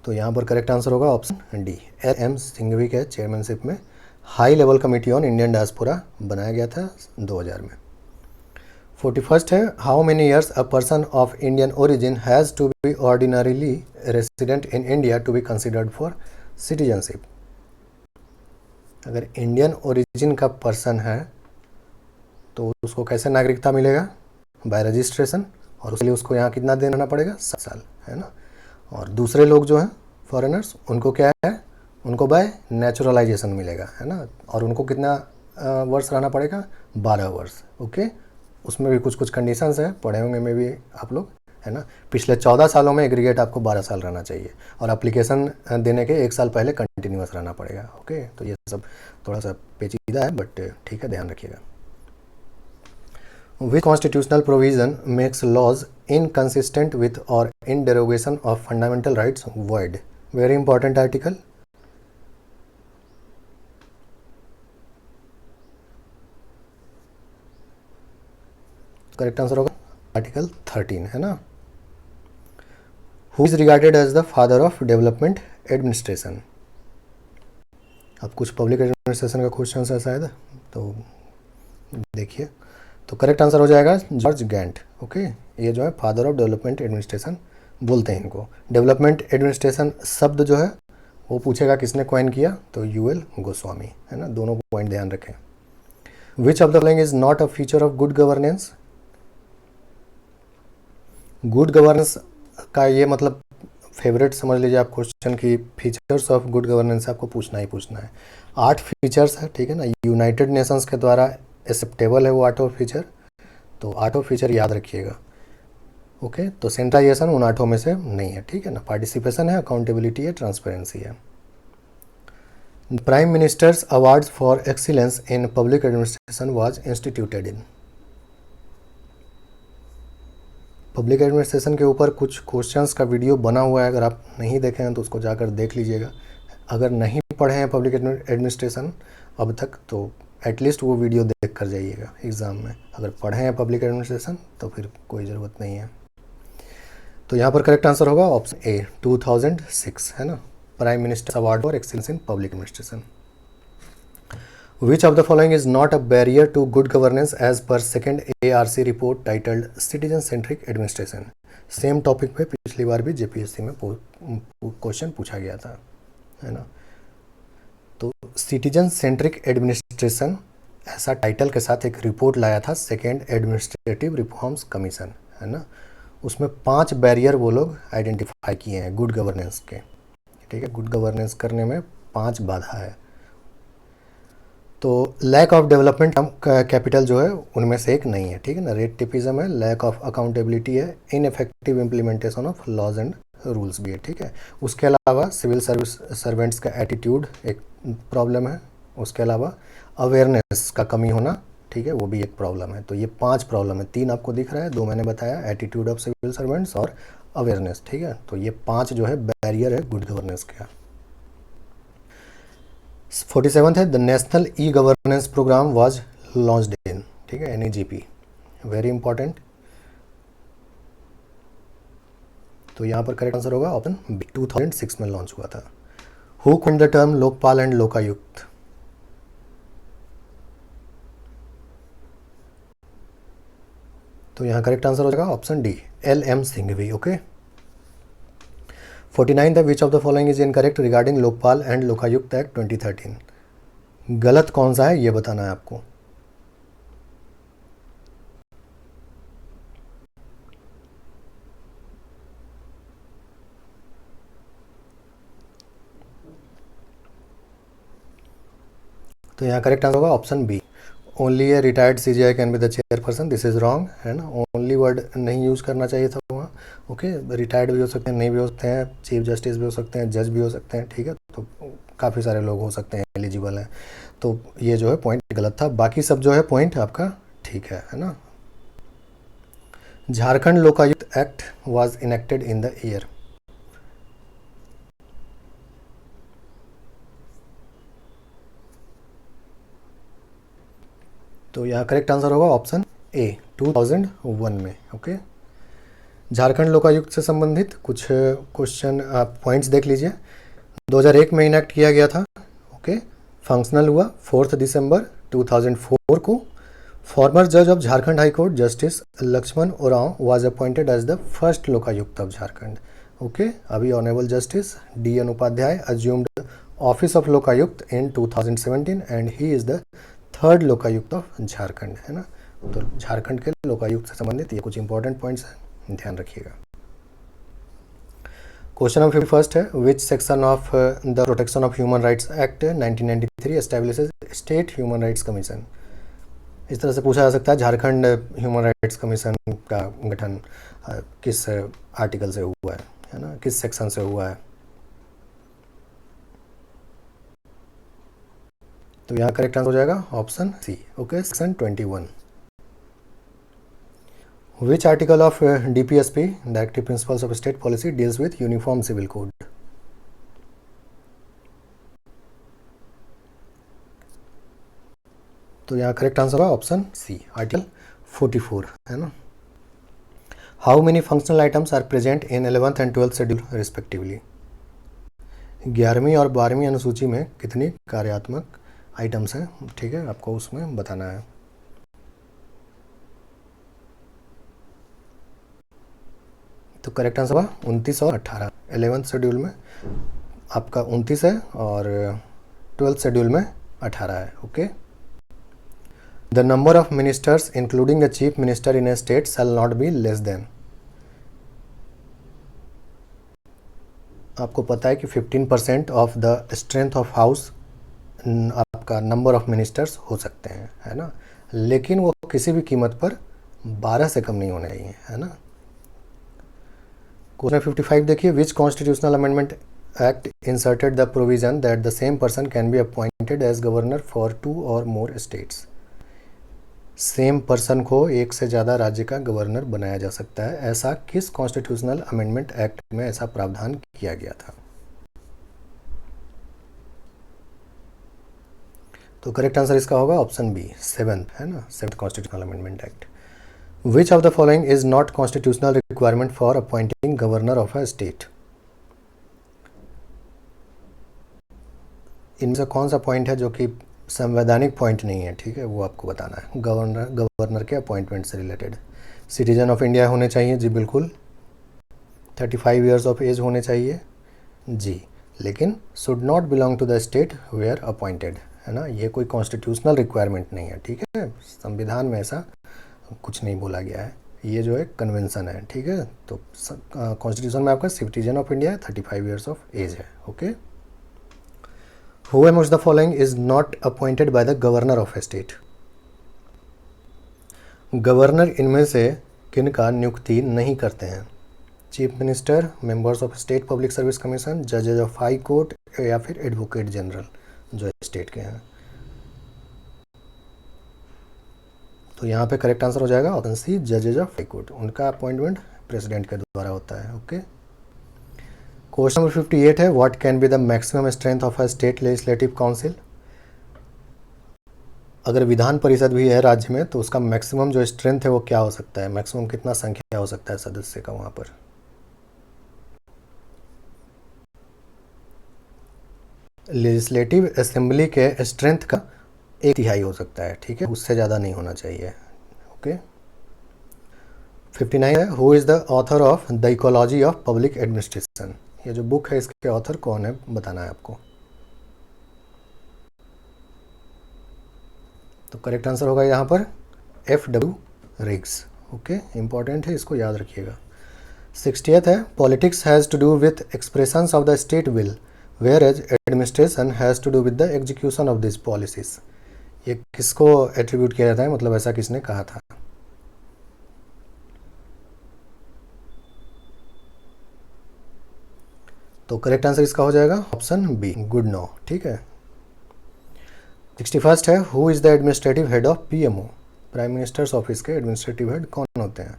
तो यहाँ पर करेक्ट आंसर होगा option D, L M Singhvi के चेयरमैनशिप में high level committee on Indian diaspora बनाया गया था 2000 में। 41 है, how many years a person of Indian origin has to be ordinarily resident in India to be considered for citizenship. अगर Indian origin का person है तो उसको कैसे नागरिकता मिलेगा? बाय रजिस्ट्रेशन, और उसके लिए उसको यहाँ कितना दिन रहना पड़ेगा? 7 साल, है ना। और दूसरे लोग जो हैं फॉरेनर्स, उनको क्या है? उनको बाय नेचुरलाइजेशन मिलेगा, है ना। और उनको कितना वर्ष रहना पड़ेगा? 12 वर्ष। ओके, उसमें भी कुछ कुछ कंडीशंस है, पढ़े होंगे में भी आप लोग, है ना। पिछले 14 सालों में एग्रीगेट आपको 12 साल रहना चाहिए, और एप्लीकेशन देने के 1 साल पहले कंटिन्यूस रहना पड़ेगा। ओके, तो ये सब थोड़ा सा पेचीदा है, बट ठीक है, ध्यान रखिएगा। Which constitutional provision makes laws inconsistent with or in derogation of fundamental rights void? Very important article. Correct answer होगा आर्टिकल 13, है ना। Who is regarded as the father of development administration? अब कुछ पब्लिक एडमिनिस्ट्रेशन का question है शायद, तो देखिए। तो करेक्ट आंसर हो जाएगा जॉर्ज गैंट। ओके, ये जो है फादर ऑफ डेवलपमेंट एडमिनिस्ट्रेशन बोलते हैं इनको। डेवलपमेंट एडमिनिस्ट्रेशन शब्द जो है वो पूछेगा किसने कॉइन किया, तो यूएल गोस्वामी, है ना। दोनों पॉइंट ध्यान रखें। विच of the following is not a feature of good governance? Good governance का ये मतलब फेवरेट समझ लीजिए आप क्वेश्चन की, फीचर्स ऑफ गुड गवर्नेंस आपको पूछना ही पूछना है। 8 फीचर्स है, ठीक है ना। यूनाइटेड नेशंस के द्वारा एक्सेप्टेबल है वो 8 फीचर, तो 8 फीचर याद रखिएगा। ओके, तो सेंट्रलाइजेशन उन 8 में से नहीं है, ठीक है ना। पार्टिसिपेशन है, अकाउंटेबिलिटी है, ट्रांसपेरेंसी है। Prime ministers awards for excellence in public administration was instituted in. Public administration के ऊपर कुछ क्वेश्चंस का वीडियो बना हुआ है, अगर आप नहीं देखे हैं तो उसको जाकर देख लीजिएगा। अगर नहीं पढ़े हैं पब्लिक एडमिनिस्ट्रेशन अब तक, तो एटलीस्ट वो वीडियो देख कर जाइएगा एग्ज़ाम में। अगर पढ़े हैं पब्लिक एडमिनिस्ट्रेशन तो फिर कोई ज़रूरत नहीं है। तो यहाँ पर करेक्ट आंसर होगा ऑप्शन ए, 2006, है ना। Prime minister award for excellence in public administration. Which of the following is not a barrier to good governance as per second ARC report titled citizen centric administration? Same topic पे पिछली बार भी JPSC में question पूछा गया था, है ना। तो सिटीजन सेंट्रिक एडमिनिस्ट्रेशन ऐसा टाइटल के साथ एक रिपोर्ट लाया था सेकेंड एडमिनिस्ट्रेटिव रिफॉर्म्स कमीशन, है ना। उसमें 5 बैरियर वो लोग आइडेंटिफाई किए हैं गुड गवर्नेंस के, ठीक है। गुड गवर्नेंस करने में 5 बाधा है। तो लैक ऑफ डेवलपमेंट कैपिटल जो है उनमें से एक नहीं है, ठीक है ना। रेट टिपिज्म है, लैक ऑफ अकाउंटेबिलिटी है, ineffective implementation of laws and rules भी है, ठीक है। उसके अलावा सिविल सर्विस सर्वेंट्स का एटीट्यूड एक प्रॉब्लम है। उसके अलावा अवेयरनेस का कमी होना, ठीक है, वो भी एक प्रॉब्लम है। तो ये 5 प्रॉब्लम है, 3 आपको दिख रहा है, 2 मैंने बताया, एटीट्यूड ऑफ सिविल सर्वेंट्स और अवेयरनेस, ठीक है। तो ये 5 जो है बैरियर है गुड गवर्नेंस का। 47 है, the national e governance programme was launched in, ठीक है, NEGP, वेरी इंपॉर्टेंट। तो यहाँ पर करेक्ट आंसर होगा ऑप्शन बी, 2006 में लॉन्च हुआ था। Who coined the term Lokpal and Lokayukta? तो यहाँ करेक्ट आंसर हो जाएगा option D, LM Singhvi. Okay. 49 है, which of the following is incorrect regarding Lokpal and Lokayukta act 2013? गलत कौन सा है ये बताना है आपको। तो यहाँ करेक्ट आंसर होगा option B, only a retired CGI can be the chairperson. This is wrong, है ना। ओनली वर्ड नहीं यूज़ करना चाहिए था वहाँ। ओके, रिटायर्ड भी हो सकते हैं, नहीं भी हो सकते हैं, चीफ जस्टिस भी हो सकते हैं, जज भी हो सकते हैं, ठीक है। तो काफ़ी सारे लोग हो सकते हैं, एलिजिबल हैं। तो ये जो है पॉइंट गलत था, बाकी सब जो है पॉइंट आपका ठीक है ना। Jharkhand Lokayukta act was enacted in the year? तो यहाँ करेक्ट आंसर होगा ऑप्शन ए, 2001 में। ओके, झारखंड लोकायुक्त से संबंधित कुछ क्वेश्चन आप पॉइंट्स देख लीजिए। 2001 में इनैक्ट किया गया था। ओके, फंक्शनल हुआ 4 दिसंबर 2004 को। फॉर्मर जज of Jharkhand high court justice Laxman Oraon was appointed as the first Lokayukta of Jharkhand. Okay, अभी honourable justice D N Upadhyay assumed office of Lokayukta in 2017 and he is the third Lokayukta of Jharkhand, है ना। तो झारखंड के लोकायुक्त से संबंधित ये कुछ इंपॉर्टेंट पॉइंट्स हैं, ध्यान रखिएगा। क्वेश्चन नंबर 51 है, which section of the protection of human rights act 1993 establishes state human rights commission. इस तरह से पूछा जा सकता है झारखंड ह्यूमन राइट्स कमीशन का गठन किस आर्टिकल से हुआ है ना, किस सेक्शन से हुआ है। तो यहाँ करेक्ट आंसर हो जाएगा option C. Okay, section 21। Which article of DPSP directive principles of state policy deals with uniform civil code. तो यहाँ करेक्ट आंसर होगा ऑप्शन सी, आर्टिकल 44, है ना। How many functional items are present in 11th and 12th schedule respectively. 11वीं और 12वीं अनुसूची में कितनी कार्यात्मक आइटम्स हैं, ठीक है, आपको उसमें बताना है। तो करेक्ट आंसर होगा 29 और 18। 11th शेड्यूल में आपका 29 है और 12th शेड्यूल में 18 है। Okay, the number of ministers including the chief minister in A state shall not be less than. आपको पता है कि 15% of the strength of house आपका नंबर ऑफ मिनिस्टर्स हो सकते हैं, है ना, लेकिन वो किसी भी कीमत पर 12 से कम नहीं होने चाहिए, है ना। क्वेश्चन 55 देखिए, which constitutional amendment act inserted the provision that the same person can be appointed as governor for 2 और मोर स्टेट्स। सेम पर्सन को एक से ज़्यादा राज्य का गवर्नर बनाया जा सकता है, ऐसा किस कॉन्स्टिट्यूशनल अमेंडमेंट एक्ट में ऐसा प्रावधान किया गया था। तो करेक्ट आंसर इसका होगा ऑप्शन बी, 7th, है ना, 7th constitutional amendment act. Which of the following is not constitutional requirement for appointing governor of a state. इनमें से कौन सा पॉइंट है जो कि संवैधानिक पॉइंट नहीं है, ठीक है, वो आपको बताना है। गवर्नर के अपॉइंटमेंट से रिलेटेड सिटीजन ऑफ इंडिया होने चाहिए, जी बिल्कुल। 35 ईयर्स ऑफ एज होने चाहिए, जी, लेकिन should not belong to the state where appointed, है ना। ये कोई कॉन्स्टिट्यूशनल रिक्वायरमेंट नहीं है, ठीक है, संविधान में ऐसा कुछ नहीं बोला गया है, ये जो है कन्वेंशन है, ठीक है। तो कॉन्स्टिट्यूशन में आपका citizen of India 35 years of age है। Okay, Who amongst the following is not appointed by the governor of a state? Governor इनमें से किन का नियुक्ति नहीं करते हैं। Chief minister, members of state public service commission, जजेज ऑफ हाई कोर्ट या फिर एडवोकेट जनरल जो स्टेट के हैं। तो यहाँ पे करेक्ट आंसर हो जाएगा ऑप्शन सी, जजेज ऑफ हाई कोर्ट। उनका अपॉइंटमेंट प्रेसिडेंट के द्वारा होता है। ओके, क्वेश्चन नंबर 58 है, what can be the maximum strength of a state legislative council. अगर विधान परिषद भी है राज्य में तो उसका मैक्सिमम जो स्ट्रेंथ है वो क्या हो सकता है, मैक्सिमम कितना संख्या हो सकता है सदस्य का वहां पर। लेजिस्लेटिव असेंबली के स्ट्रेंथ का 1/3 हो सकता है, ठीक है, उससे ज़्यादा नहीं होना चाहिए। ओके, 59 है, who is the author of the ecology of public administration. ये जो बुक है इसके ऑथर कौन है बताना है आपको। तो करेक्ट आंसर होगा यहाँ पर F.W. रिग्स। ओके, इंपॉर्टेंट है, इसको याद रखिएगा। 60th है, politics has to do with expressions of the state will whereas administration has to do with the execution of this policies. ये किसको एट्रीब्यूट किया जाता है, मतलब ऐसा किसने कहा था। तो करेक्ट आंसर इसका हो जाएगा ऑप्शन बी, गुडनो, ठीक है। 61st है, who is the administrative head of PMO। Prime minister's office के एडमिनिस्ट्रेटिव हेड कौन होते हैं।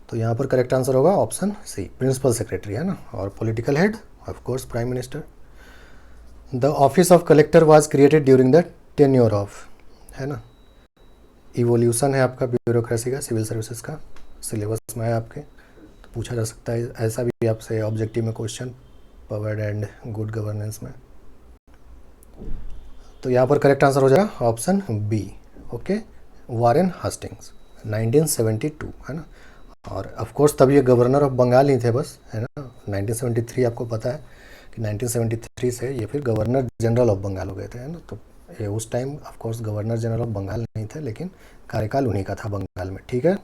तो यहाँ पर करेक्ट आंसर होगा ऑप्शन सी, प्रिंसिपल सेक्रेटरी, है ना, और political head of course prime minister. The office of collector was created during the tenure of, है ना, इवोल्यूशन है आपका ब्यूरोक्रेसी का, सिविल सर्विसेज का, सिलेबस में है आपके, तो पूछा जा सकता है ऐसा भी आपसे ऑब्जेक्टिव में question, powered and good governance में। तो यहाँ पर करेक्ट आंसर हो जाएगा option B, okay, Warren Hastings 1972, है ना। और ऑफ कोर्स तब ये गवर्नर ऑफ बंगाल ही थे बस, है ना। 1973 आपको पता है कि 1973 से ये फिर गवर्नर जनरल ऑफ बंगाल हो गए थे, है ना। तो ये उस time of course governor general of Bengal नहीं थे, लेकिन कार्यकाल उन्हीं का था बंगाल में, ठीक है।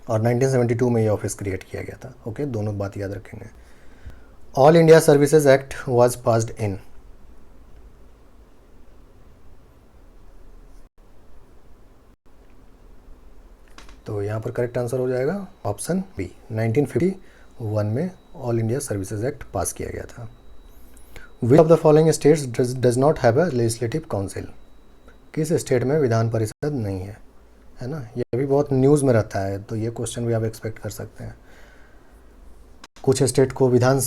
और 1972 में ये ऑफिस क्रिएट किया गया था, ओके, दोनों बात याद रखेंगे। All India services act was passed in, तो यहाँ पर करेक्ट आंसर हो जाएगा ऑप्शन बी, 1951 में ऑल इंडिया सर्विसेज एक्ट पास किया गया था। विच of the following states does not have a legislative council, किस स्टेट में विधान परिषद नहीं है ना। ये भी बहुत न्यूज़ में रहता है, तो ये क्वेश्चन भी आप एक्सपेक्ट कर सकते हैं। कुछ स्टेट को विधान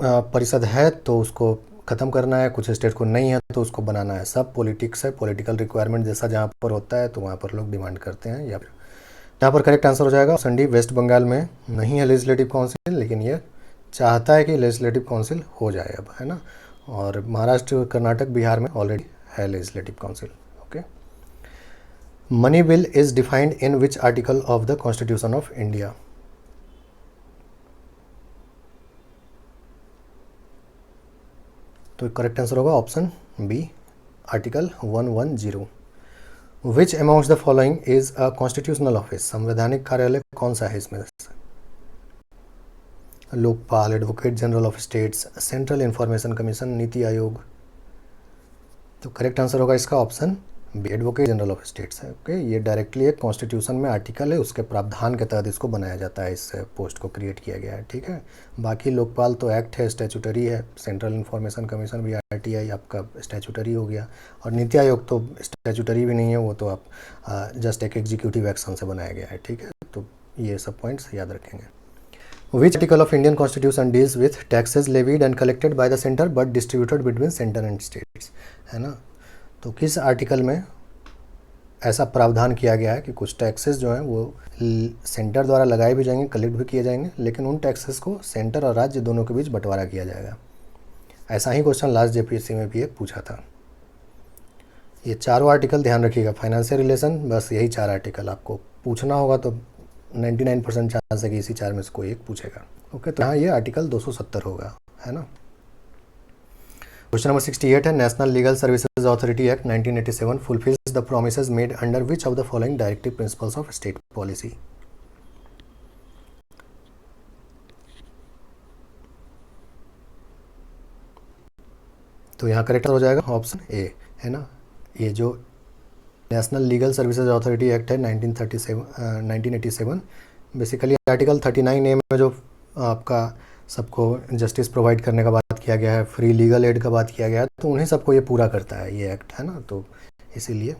परिषद है तो उसको ख़त्म करना है, कुछ स्टेट को नहीं है तो उसको बनाना है। सब पॉलिटिक्स है, पॉलिटिकल रिक्वायरमेंट जैसा जहाँ पर होता है तो वहाँ पर लोग डिमांड करते हैं। या फिर यहाँ पर करेक्ट आंसर हो जाएगा ऑप्शन डी, वेस्ट बंगाल में नहीं है लेजिस्लेटिव काउंसिल, लेकिन ये चाहता है कि लेजिस्लेटिव काउंसिल हो जाए अब, है ना। और महाराष्ट्र, कर्नाटक, बिहार में ऑलरेडी है legislative council, okay. Money bill is defined in which article of the constitution of India, तो करेक्ट आंसर होगा option B, article 110। Which amongst the following is a constitutional office, संवैधानिक कार्यालय कौन सा है इसमें से? Lokpal, advocate general of states, central information commission, NITI Aayog, तो करेक्ट आंसर होगा इसका option B, advocate general of states है, ओके। ये डायरेक्टली एक कॉन्स्टिट्यूशन में आर्टिकल है, उसके प्रावधान के तहत इसको बनाया जाता है, इस पोस्ट को क्रिएट किया गया है, ठीक है। बाकी लोकपाल तो एक्ट है, स्टैचूटरी है, सेंट्रल इंफॉर्मेशन कमीशन भी आरटीआई आपका स्टैचूटरी हो गया, और नीति आयोग तो स्टैचूटरी भी नहीं है, वो तो आप जस्ट एक एग्जीक्यूटिव एक्शन से बनाया गया है, ठीक है। तो ये सब पॉइंट्स याद रखेंगे। Which article of Indian Constitution deals with taxes levied and collected by the center but distributed between center and states, है ना। तो किस आर्टिकल में ऐसा प्रावधान किया गया है कि कुछ टैक्सेस जो हैं वो सेंटर द्वारा लगाए भी जाएंगे, कलेक्ट भी किए जाएंगे, लेकिन उन टैक्सेस को सेंटर और राज्य दोनों के बीच बंटवारा किया जाएगा। ऐसा ही क्वेश्चन लास्ट जेपीएससी में भी एक पूछा था। ये चारों आर्टिकल ध्यान रखिएगा, फाइनेंशियल रिलेशन, बस यही 4 आर्टिकल आपको पूछना होगा, तो 99% चांस है कि इसी 4 में से कोई एक पूछेगा, ओके। तो यहाँ ये आर्टिकल 270 होगा, है ना। क्वेश्चन नंबर 68 है, national legal services authority act 1987 fulfils the promises made under which of the following directive principles of state policy, तो यहाँ करेक्ट हो जाएगा ऑप्शन ए, है ना। ये जो national legal services authority act है 1987 बेसिकली आर्टिकल 39A में जो आपका सबको जस्टिस प्रोवाइड करने का बात किया गया है, फ्री लीगल एड का बात किया गया है, तो उन्हीं सबको ये पूरा करता है ये एक्ट, है ना। तो इसीलिए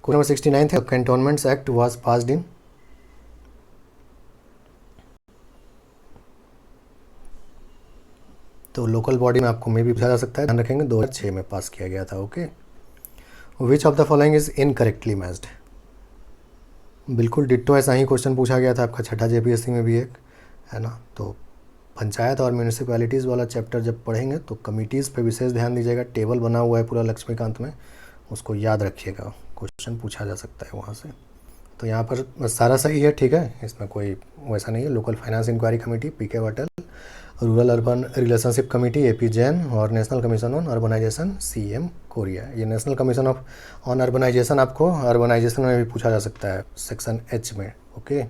क्वेश्चन नंबर 69 है, cantonments act was passed in, तो लोकल बॉडी में आपको मे भी पूछा जा सकता है, ध्यान रखेंगे 2006 में पास किया गया था, okay. Which of the following is incorrectly matched, बिल्कुल डिट्टो ऐसा ही क्वेश्चन पूछा गया था आपका छठा जेपीएससी में भी एक, है ना। तो पंचायत और म्यूनिसिपैलिटीज़ वाला चैप्टर जब पढ़ेंगे तो कमिटीज़ पे विशेष ध्यान दीजिएगा, टेबल बना हुआ है पूरा लक्ष्मीकांत में, उसको याद रखिएगा, क्वेश्चन पूछा जा सकता है वहाँ से। तो यहाँ पर सारा सही है, ठीक है, इसमें कोई वैसा नहीं है। Local finance inquiry committee P K Wattal, rural urban relationship committee A P Jain, और national commission on urbanisation C M Correa. ये नेशनल कमीशन ऑन अर्बनाइजेशन आपको अर्बनाइजेशन में भी पूछा जा सकता है, सेक्शन एच में, okay.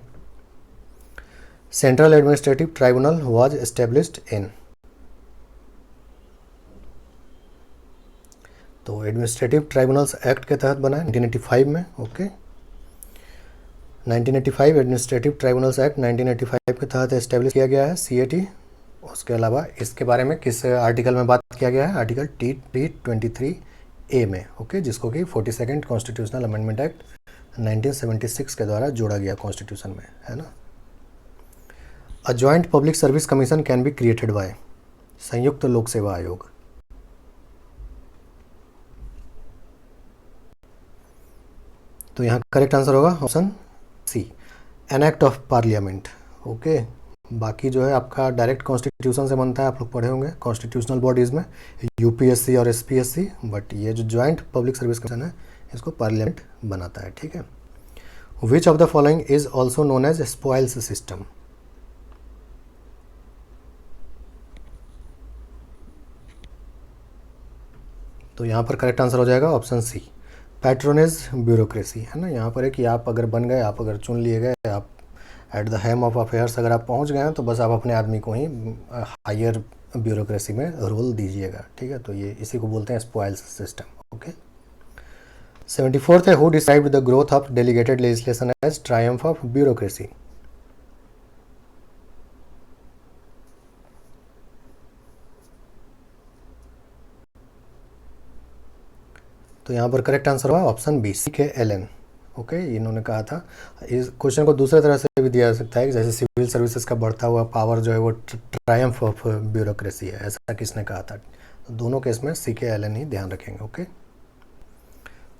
Central administrative tribunal was established in, तो एडमिनिस्ट्रेटिव ट्राइब्यूनल्स एक्ट के तहत बना है 1985 में, ओके। 1985 एडमिनिस्ट्रेटिव ट्राइब्यूनल्स एक्ट 1985 के तहत एस्टेब्लिश किया गया है सीएटी। उसके अलावा इसके बारे में किस आर्टिकल में बात किया गया है, आर्टिकल T23A में, ओके, जिसको कि 42nd कॉन्स्टिट्यूशनल अमेंडमेंट एक्ट 1976 के द्वारा जोड़ा गया कॉन्स्टिट्यूशन में, है ना। A joint public service commission can be created by, संयुक्त लोक सेवा आयोग, तो यहाँ करेक्ट आंसर होगा option C, an act of parliament. Okay, बाकी जो है आपका डायरेक्ट कॉन्स्टिट्यूशन से बनता है, आप लोग पढ़े होंगे कॉन्स्टिट्यूशनल बॉडीज़ में, यूपीएससी और एसपीएससी, बट ये जो ज्वाइंट पब्लिक सर्विस कमीशन है इसको पार्लियामेंट बनाता है, ठीक है। Which of the following is also known as spoils system? तो यहाँ पर करेक्ट आंसर हो जाएगा ऑप्शन सी, पैट्रोनेज ब्यूरोक्रेसी, है ना। यहाँ पर है कि आप अगर बन गए, आप अगर चुन लिए गए, आप at the helm of affairs अगर आप पहुँच गए हैं तो बस आप अपने आदमी को ही हायर ब्यूरोक्रेसी में रोल दीजिएगा, ठीक है। तो ये इसी को बोलते हैं स्पॉइल्स सिस्टम। ओके, 74th है, who described the growth of delegated legislation as triumph of bureaucracy? तो यहाँ पर करेक्ट आंसर हुआ option B, C K Allen. Okay, इन्होंने कहा था। इस क्वेश्चन को दूसरे तरह से भी दिया जा सकता है कि जैसे सिविल सर्विसेज का बढ़ता हुआ पावर जो है वो ट्रायम्फ ऑफ ब्यूरोक्रेसी है, ऐसा किसने कहा था? तो दोनों केस में सी के एलन ही ध्यान रखेंगे। Okay,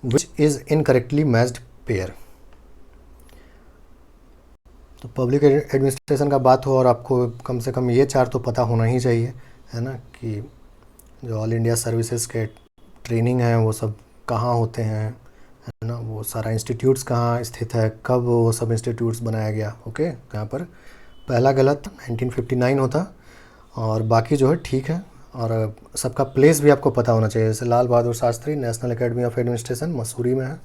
which is incorrectly matched pair? तो पब्लिक एडमिनिस्ट्रेशन का बात हो और आपको कम से कम ये चार तो पता होना ही चाहिए, है ना, कि जो ऑल इंडिया सर्विसेज के ट्रेनिंग है वो सब कहाँ होते हैं, है ना, वो सारा इंस्टीट्यूट्स कहाँ स्थित है, कब वो सब इंस्टीट्यूट्स बनाया गया। ओके, यहाँ पर पहला गलत 1959 होता और बाकी जो है ठीक है। और सबका प्लेस भी आपको पता होना चाहिए, जैसे Lal Bahadur Shastri national academy of administration Mussoorie में है,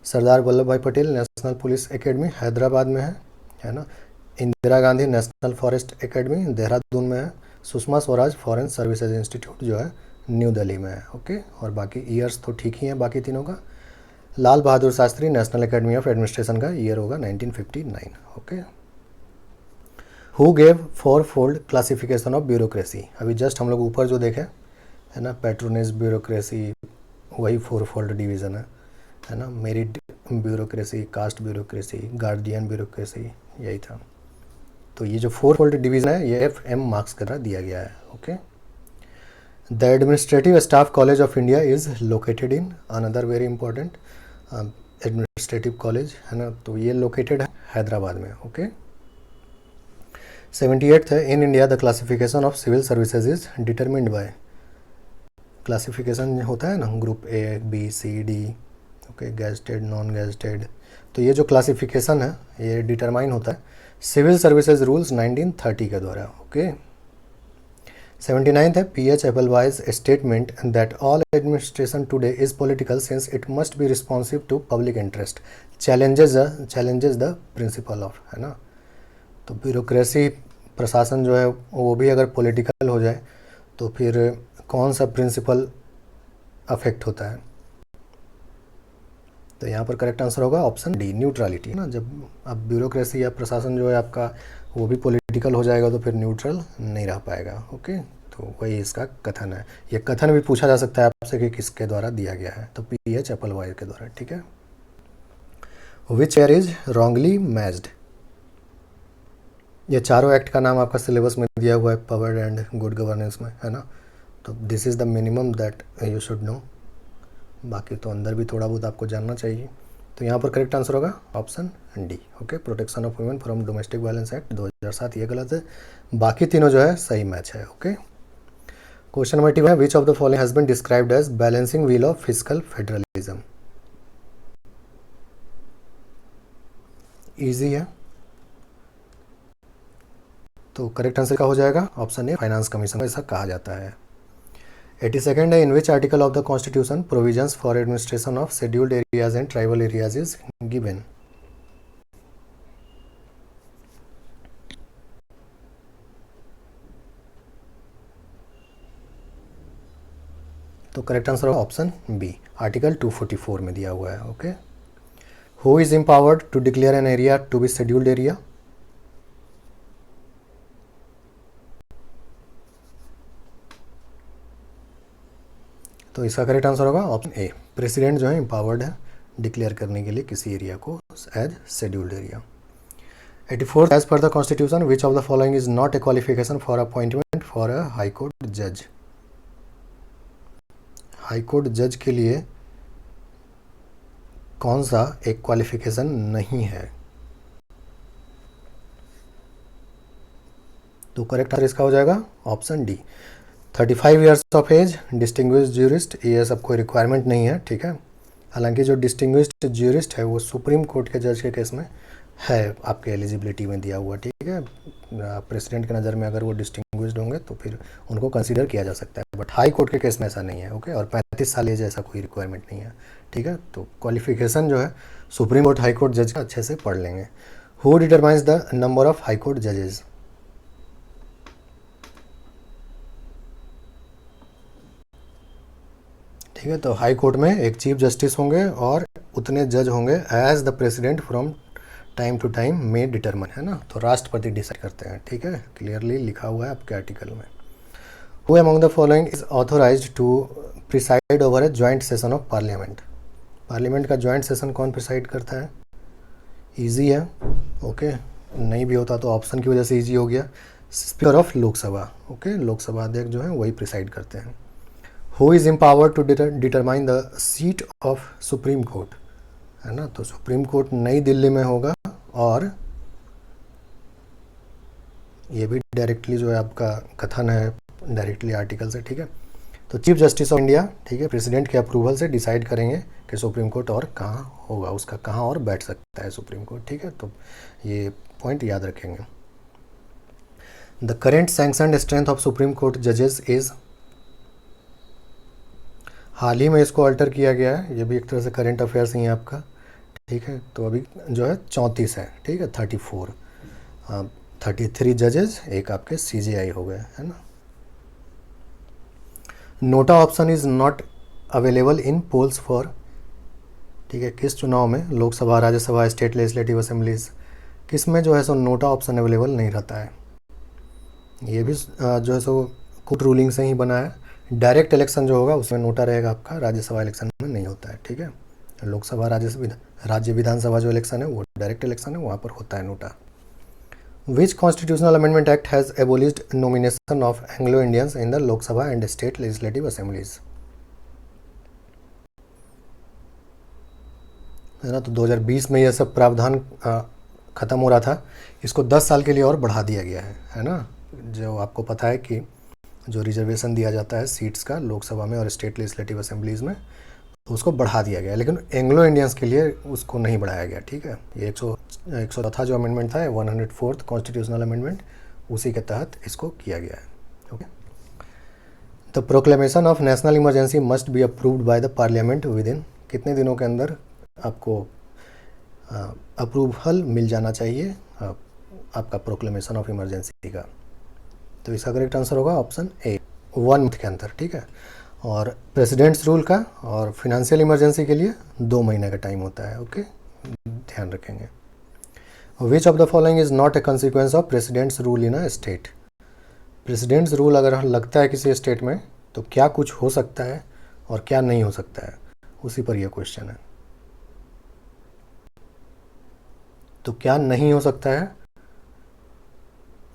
Sardar Vallabh Bhai Patel national police academy Hyderabad में है ना, Indira Gandhi national forest academy Dehradun में है, Sushma Swaraj foreign services institute जो है न्यू दिल्ली में है। ओके, और बाकी ईयर्स तो ठीक ही हैं बाकी तीनों का। Lal Bahadur Shastri national academy of administration का ईयर होगा 1959। Okay, who gave four fold classification of bureaucracy? अभी जस्ट हम लोग ऊपर जो देखे है ना, पैट्रोनेज ब्यूरोक्रेसी, वही फोर फोल्ड डिवीज़न है ना, merit bureaucracy, caste bureaucracy, guardian bureaucracy, यही था। तो ये जो फोर फोल्ड डिवीज़न है ये FM मार्क्स के द्वारा दिया गया है। Okay, the administrative staff college of India is located in, another very important administrative college, है ना, तो ये लोकेटेड है हैदराबाद में। ओके, 78th है, in India the classification of civil services is determined by, classification होता है ना group A B C D, okay, gazetted non gazetted, तो ये जो क्लासिफिकेशन है ये डिटरमाइन होता है सिविल सर्विसेज रूल्स 1930 के द्वारा। ओके, 79th है, PH Appleby statement that all administration today is political since it must be responsive to public interest challenges the principle of, है ना। तो ब्यूरोक्रेसी प्रशासन जो है वो भी अगर पॉलिटिकल हो जाए तो फिर कौन सा प्रिंसिपल अफेक्ट होता है? तो यहाँ पर करेक्ट आंसर होगा ऑप्शन डी, न्यूट्रलिटी, है ना। जब अब ब्यूरोक्रेसी या प्रशासन जो है आपका वो भी पॉलिटिकल हो जाएगा तो फिर न्यूट्रल नहीं रह पाएगा। ओके, तो वही इसका कथन है। ये कथन भी पूछा जा सकता है आपसे कि किसके द्वारा दिया गया है, तो PH Appleby के द्वारा, ठीक है। विच एयर इज रॉन्गली मैच्ड? ये चारों एक्ट का नाम आपका सिलेबस में दिया हुआ है पावर एंड गुड गवर्नेंस में, है ना। तो this is the minimum that you should know, बाकी तो अंदर भी थोड़ा बहुत आपको जानना चाहिए। तो यहाँ पर करेक्ट आंसर होगा option D. Okay, protection of women from domestic violence act 2007, ये गलत है, बाकी तीनों जो है सही मैच है। ओके, क्वेश्चन नंबर 2 है, which of the following has been described as balancing wheel of fiscal federalism? Easy है, तो करेक्ट आंसर का हो जाएगा ऑप्शन ए, फाइनेंस कमीशन, ऐसा कहा जाता है। 82nd है, in which article of the constitution provisions for administration of scheduled areas and tribal areas is given? तो करेक्ट आंसर होगा ऑप्शन बी, आर्टिकल 244 में दिया हुआ है। Okay, who is empowered to declare an area to be scheduled area? तो इसका correct answer होगा option A, president जो है एम्पावर्ड है डिक्लेयर करने के लिए किसी एरिया को as scheduled area. 84th, as per the constitution which of the following is not a qualification for appointment for a high court जज? हाई कोर्ट जज के लिए कौन सा एक क्वालिफिकेशन नहीं है? तो करेक्ट आंसर इसका हो जाएगा option D, 35 years of age, distinguished jurist, ये सब कोई रिक्वायरमेंट नहीं है, ठीक है। हालांकि जो डिस्टिंग्विश्ड ज्यूरिस्ट है वो सुप्रीम कोर्ट के जज के केस में है, आपके एलिजिबिलिटी में दिया हुआ, ठीक है। प्रेसिडेंट की नज़र में अगर वो डिस्टिंग्विश्ड होंगे तो फिर उनको कंसीडर किया जा सकता है, बट हाई कोर्ट के केस में ऐसा नहीं है, ओके। और 35 साल एज ऐसा कोई रिक्वायरमेंट नहीं है, ठीक है। तो क्वालिफिकेशन जो है सुप्रीम कोर्ट हाई कोर्ट जज का अच्छे से पढ़ लेंगे। Who determines the number of high court जजेस? ठीक है, तो हाई कोर्ट में एक चीफ जस्टिस होंगे और उतने जज होंगे as the president from time to time में डिटरमिन, है ना। तो राष्ट्रपति डिसाइड करते हैं, ठीक है, क्लियरली लिखा हुआ है आपके आर्टिकल में। Who among the following is authorised to preside over a joint session of parliament? Parliament का जॉइंट सेशन कौन प्रिसाइड करता है? ईजी है, ओके। नहीं भी होता तो ऑप्शन की वजह से ईजी हो गया। Speaker of Lok Sabha, okay, Lok Sabha अध्यक्ष जो है वही प्रिसाइड करते हैं। Who is empowered to determine the seat of supreme court, है ना। तो सुप्रीम कोर्ट नई दिल्ली में होगा और ये भी डायरेक्टली जो है आपका कथन है डायरेक्टली आर्टिकल से, ठीक है। तो चीफ जस्टिस ऑफ इंडिया, ठीक है, प्रेसिडेंट के अप्रूवल से डिसाइड करेंगे कि सुप्रीम कोर्ट और कहाँ होगा, उसका कहाँ और बैठ सकता है सुप्रीम कोर्ट, ठीक है। तो ये पॉइंट याद रखेंगे। The current sanctioned strength of supreme court जजेस इज, हाल ही में इसको अल्टर किया गया है, ये भी एक तरह से करेंट अफेयर्स ही है आपका, ठीक है। तो अभी जो है 34 है, ठीक है, 34, 33 जजेस, एक आपके CJI हो गए, है ना। NOTA option is not available in polls for, ठीक है, किस चुनाव में, Lok Sabha, Rajya Sabha, state legislative assemblies, किस में जो है सो नोटा ऑप्शन अवेलेबल नहीं रहता है? ये भी जो है सो कोर्ट रूलिंग से ही बना है। डायरेक्ट इलेक्शन जो होगा उसमें नोटा रहेगा आपका, राज्यसभा इलेक्शन में नहीं होता है, ठीक है। लोकसभा, राज्य विधानसभा जो इलेक्शन है वो डायरेक्ट इलेक्शन है, वहाँ पर होता है NOTA. Which constitutional amendment act has एबोलिश्ड nomination of Anglo Indians in the Lok Sabha and state legislative assemblies? है ना। तो 2020 में यह सब प्रावधान ख़त्म हो रहा था, इसको 10 साल के लिए और बढ़ा दिया गया है ना। जो आपको पता है कि जो रिजर्वेशन दिया जाता है सीट्स का लोकसभा में और स्टेट लेजिस्लेटिव असेंबलीज में, तो उसको बढ़ा दिया गया, लेकिन एंग्लो इंडियंस के लिए उसको नहीं बढ़ाया गया, ठीक है। ये 104 जो अमेंडमेंट था, 104th कॉन्स्टिट्यूशनल अमेंडमेंट, उसी के तहत इसको किया गया है, okay. The proclamation of national emergency must be approved by the parliament with in, कितने दिनों के अंदर आपको अप्रूवल मिल जाना चाहिए आपका प्रोक्लेमेशन ऑफ इमरजेंसी का? तो इसका करेक्ट आंसर होगा ऑप्शन ए, 1 मंथ के अंदर, ठीक है। और प्रेसिडेंट्स रूल का और फिनेंशियल इमरजेंसी के लिए 2 महीने का टाइम होता है, ओके, ध्यान रखेंगे। विच of the following is not A consequence of presidents rule in a state? Presidents rule अगर लगता है किसी स्टेट में तो क्या कुछ हो सकता है और क्या नहीं हो सकता है, उसी पर यह क्वेश्चन है। तो क्या नहीं हो सकता है?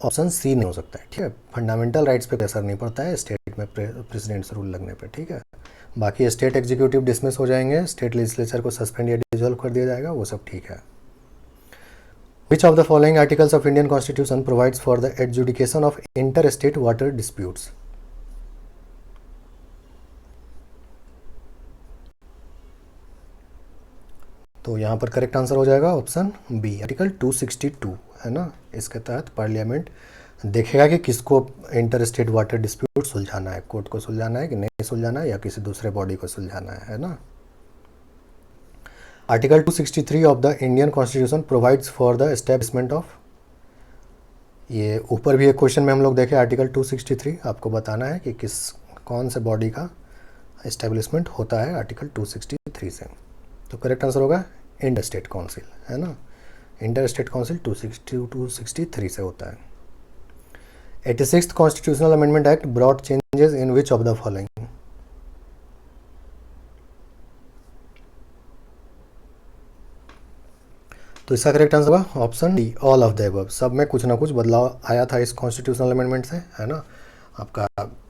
ऑप्शन सी नहीं हो सकता है, ठीक है। फंडामेंटल राइट्स पे असर नहीं पड़ता है स्टेट में प्रेसिडेंट्स रूल लगने पे, ठीक है। बाकी स्टेट एग्जीक्यूटिव डिसमिस हो जाएंगे, स्टेट लेजिस्लेचर को सस्पेंड या डिसॉल्व कर दिया जाएगा, वो सब ठीक है। Which of the following articles of Indian constitution provides for the adjudication of inter state water disputes? तो यहाँ पर करेक्ट आंसर हो जाएगा ऑप्शन बी, आर्टिकल 262, है ना। इसके तहत पार्लियामेंट देखेगा कि किसको इंटर स्टेट वाटर डिस्प्यूट सुलझाना है, कोर्ट को सुलझाना है कि नहीं सुलझाना है, या किसी दूसरे बॉडी को सुलझाना है ना। Article 263 of the Indian constitution provides for the establishment of, ये ऊपर भी एक क्वेश्चन में हम लोग देखे, आर्टिकल 263 आपको बताना है कि कौन से बॉडी का एस्टेब्लिशमेंट होता है आर्टिकल 263 से। तो करेक्ट आंसर होगा इंटर स्टेट काउंसिल, है ना। इंटर स्टेट काउंसिल 263 से होता है। 86th constitutional amendment act brought changes in which of the following? तो इसका करेक्ट आंसर होगा option D, all of the above. सब में कुछ ना कुछ बदलाव आया था इस कॉन्स्टिट्यूशनल अमेंडमेंट से, है ना। आपका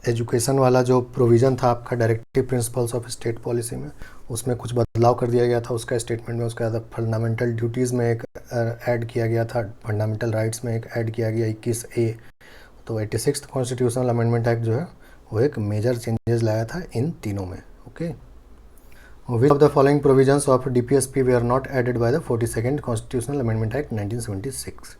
एजुकेशन वाला जो प्रोविज़न था आपका directive principles of state policy में, उसमें कुछ बदलाव कर दिया गया था उसका स्टेटमेंट में। उसके बाद फंडामेंटल ड्यूटीज़ में एक ऐड किया गया था, फंडामेंटल राइट्स में एक ऐड किया गया 21A। तो 86th कॉन्स्टिट्यूशनल अमेंडमेंट एक्ट जो है वो एक मेजर चेंजेस लाया था इन तीनों में। Okay, which of the following provisions of DPSP were not added by the 42nd constitutional amendment act 1976?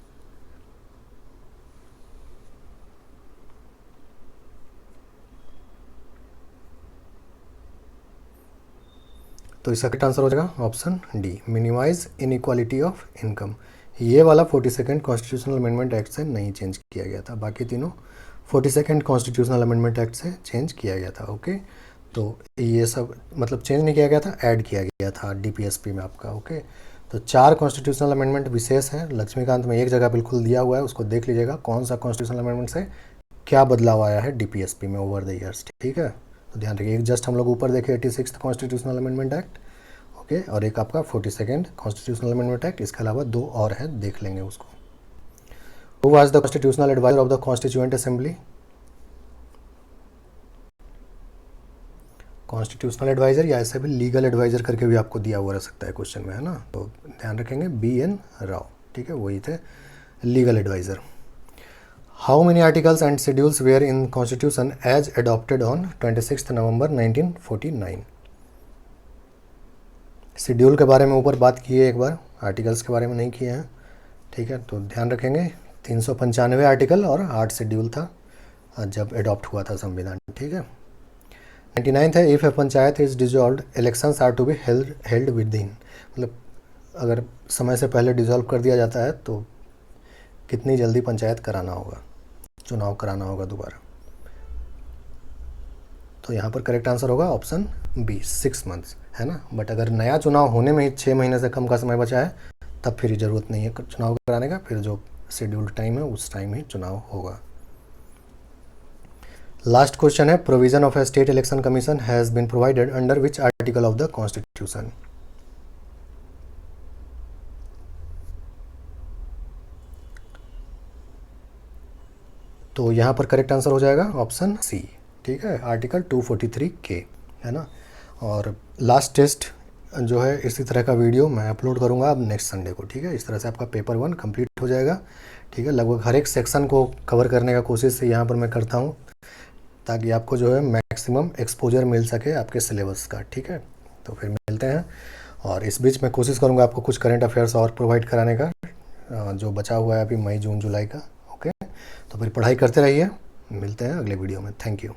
तो इसका करेक्ट आंसर हो जाएगा option D, minimise inequality of income. ये वाला 42nd कॉन्स्टिट्यूशनल अमेंडमेंट एक्ट से नहीं चेंज किया गया था, बाकी तीनों 42nd कॉन्स्टिट्यूशनल अमेंडमेंट एक्ट से चेंज किया गया था। ओके, तो ये सब मतलब चेंज नहीं किया गया था, ऐड किया गया था DPSP में आपका। ओके, तो 4 कॉन्स्टिट्यूशनल अमेंडमेंट विशेष हैं। लक्ष्मीकांत में एक जगह बिल्कुल दिया हुआ है, उसको देख लीजिएगा कौन सा कॉन्स्टिट्यूशनल अमेंडमेंट से क्या बदलाव आया है DPSP में ओवर द ईयर्स। ठीक है, तो ध्यान रखिए, एक जस्ट हम लोग ऊपर देखे 86th constitutional amendment act, okay, और एक आपका 42nd कॉन्स्टिट्यूशनल अमेंडमेंट एक्ट। इसके अलावा 2 और है, देख लेंगे उसको। Who was the constitutional adviser of the constituent assembly? Constitutional adviser या ऐसे भी लीगल एडवाइजर करके भी आपको दिया हुआ रह सकता है क्वेश्चन में, है ना। तो ध्यान रखेंगे BN राव, ठीक है, वही थे legal adviser. How many articles and schedules were in constitution as adopted on 26 November 1949? Schedule के बारे में ऊपर बात की है एक बार, आर्टिकल्स के बारे में नहीं किए हैं। ठीक है, तो ध्यान रखेंगे 395 आर्टिकल और 8 शेड्यूल था जब एडॉप्ट हुआ था संविधान। ठीक है, 99 है, if a panchayat is dissolve elections are to be held within, मतलब अगर समय से पहले डिजॉल्व कर दिया जाता है तो कितनी जल्दी पंचायत कराना होगा, चुनाव कराना होगा दोबारा। तो यहाँ पर करेक्ट आंसर होगा ऑप्शन बी, 6 मंथ्स, है ना। बट अगर नया चुनाव होने में ही 6 महीने से कम का समय बचा है तब फिर ज़रूरत नहीं है चुनाव कराने का, फिर जो शेड्यूल्ड टाइम है उस टाइम ही चुनाव होगा। लास्ट क्वेश्चन है, provision of a state election commission has been provided under which article of the constitution? तो यहाँ पर करेक्ट आंसर हो जाएगा ऑप्शन सी। ठीक है, आर्टिकल 243K, है ना। और लास्ट टेस्ट जो है इसी तरह का वीडियो मैं अपलोड करूँगा अब नेक्स्ट संडे को। ठीक है, इस तरह से आपका पेपर 1 कंप्लीट हो जाएगा। ठीक है, लगभग हर एक सेक्शन को कवर करने का कोशिश यहाँ पर मैं करता हूँ ताकि आपको जो है मैक्सिमम एक्सपोजर मिल सके आपके सिलेबस का। ठीक है, तो फिर मिलते हैं, और इस बीच मैं कोशिश करूँगा आपको कुछ करंट अफेयर्स और प्रोवाइड कराने का जो बचा हुआ है अभी मई जून जुलाई का। ओके, तो फिर पढ़ाई करते रहिए, मिलते हैं अगले वीडियो में। Thank you.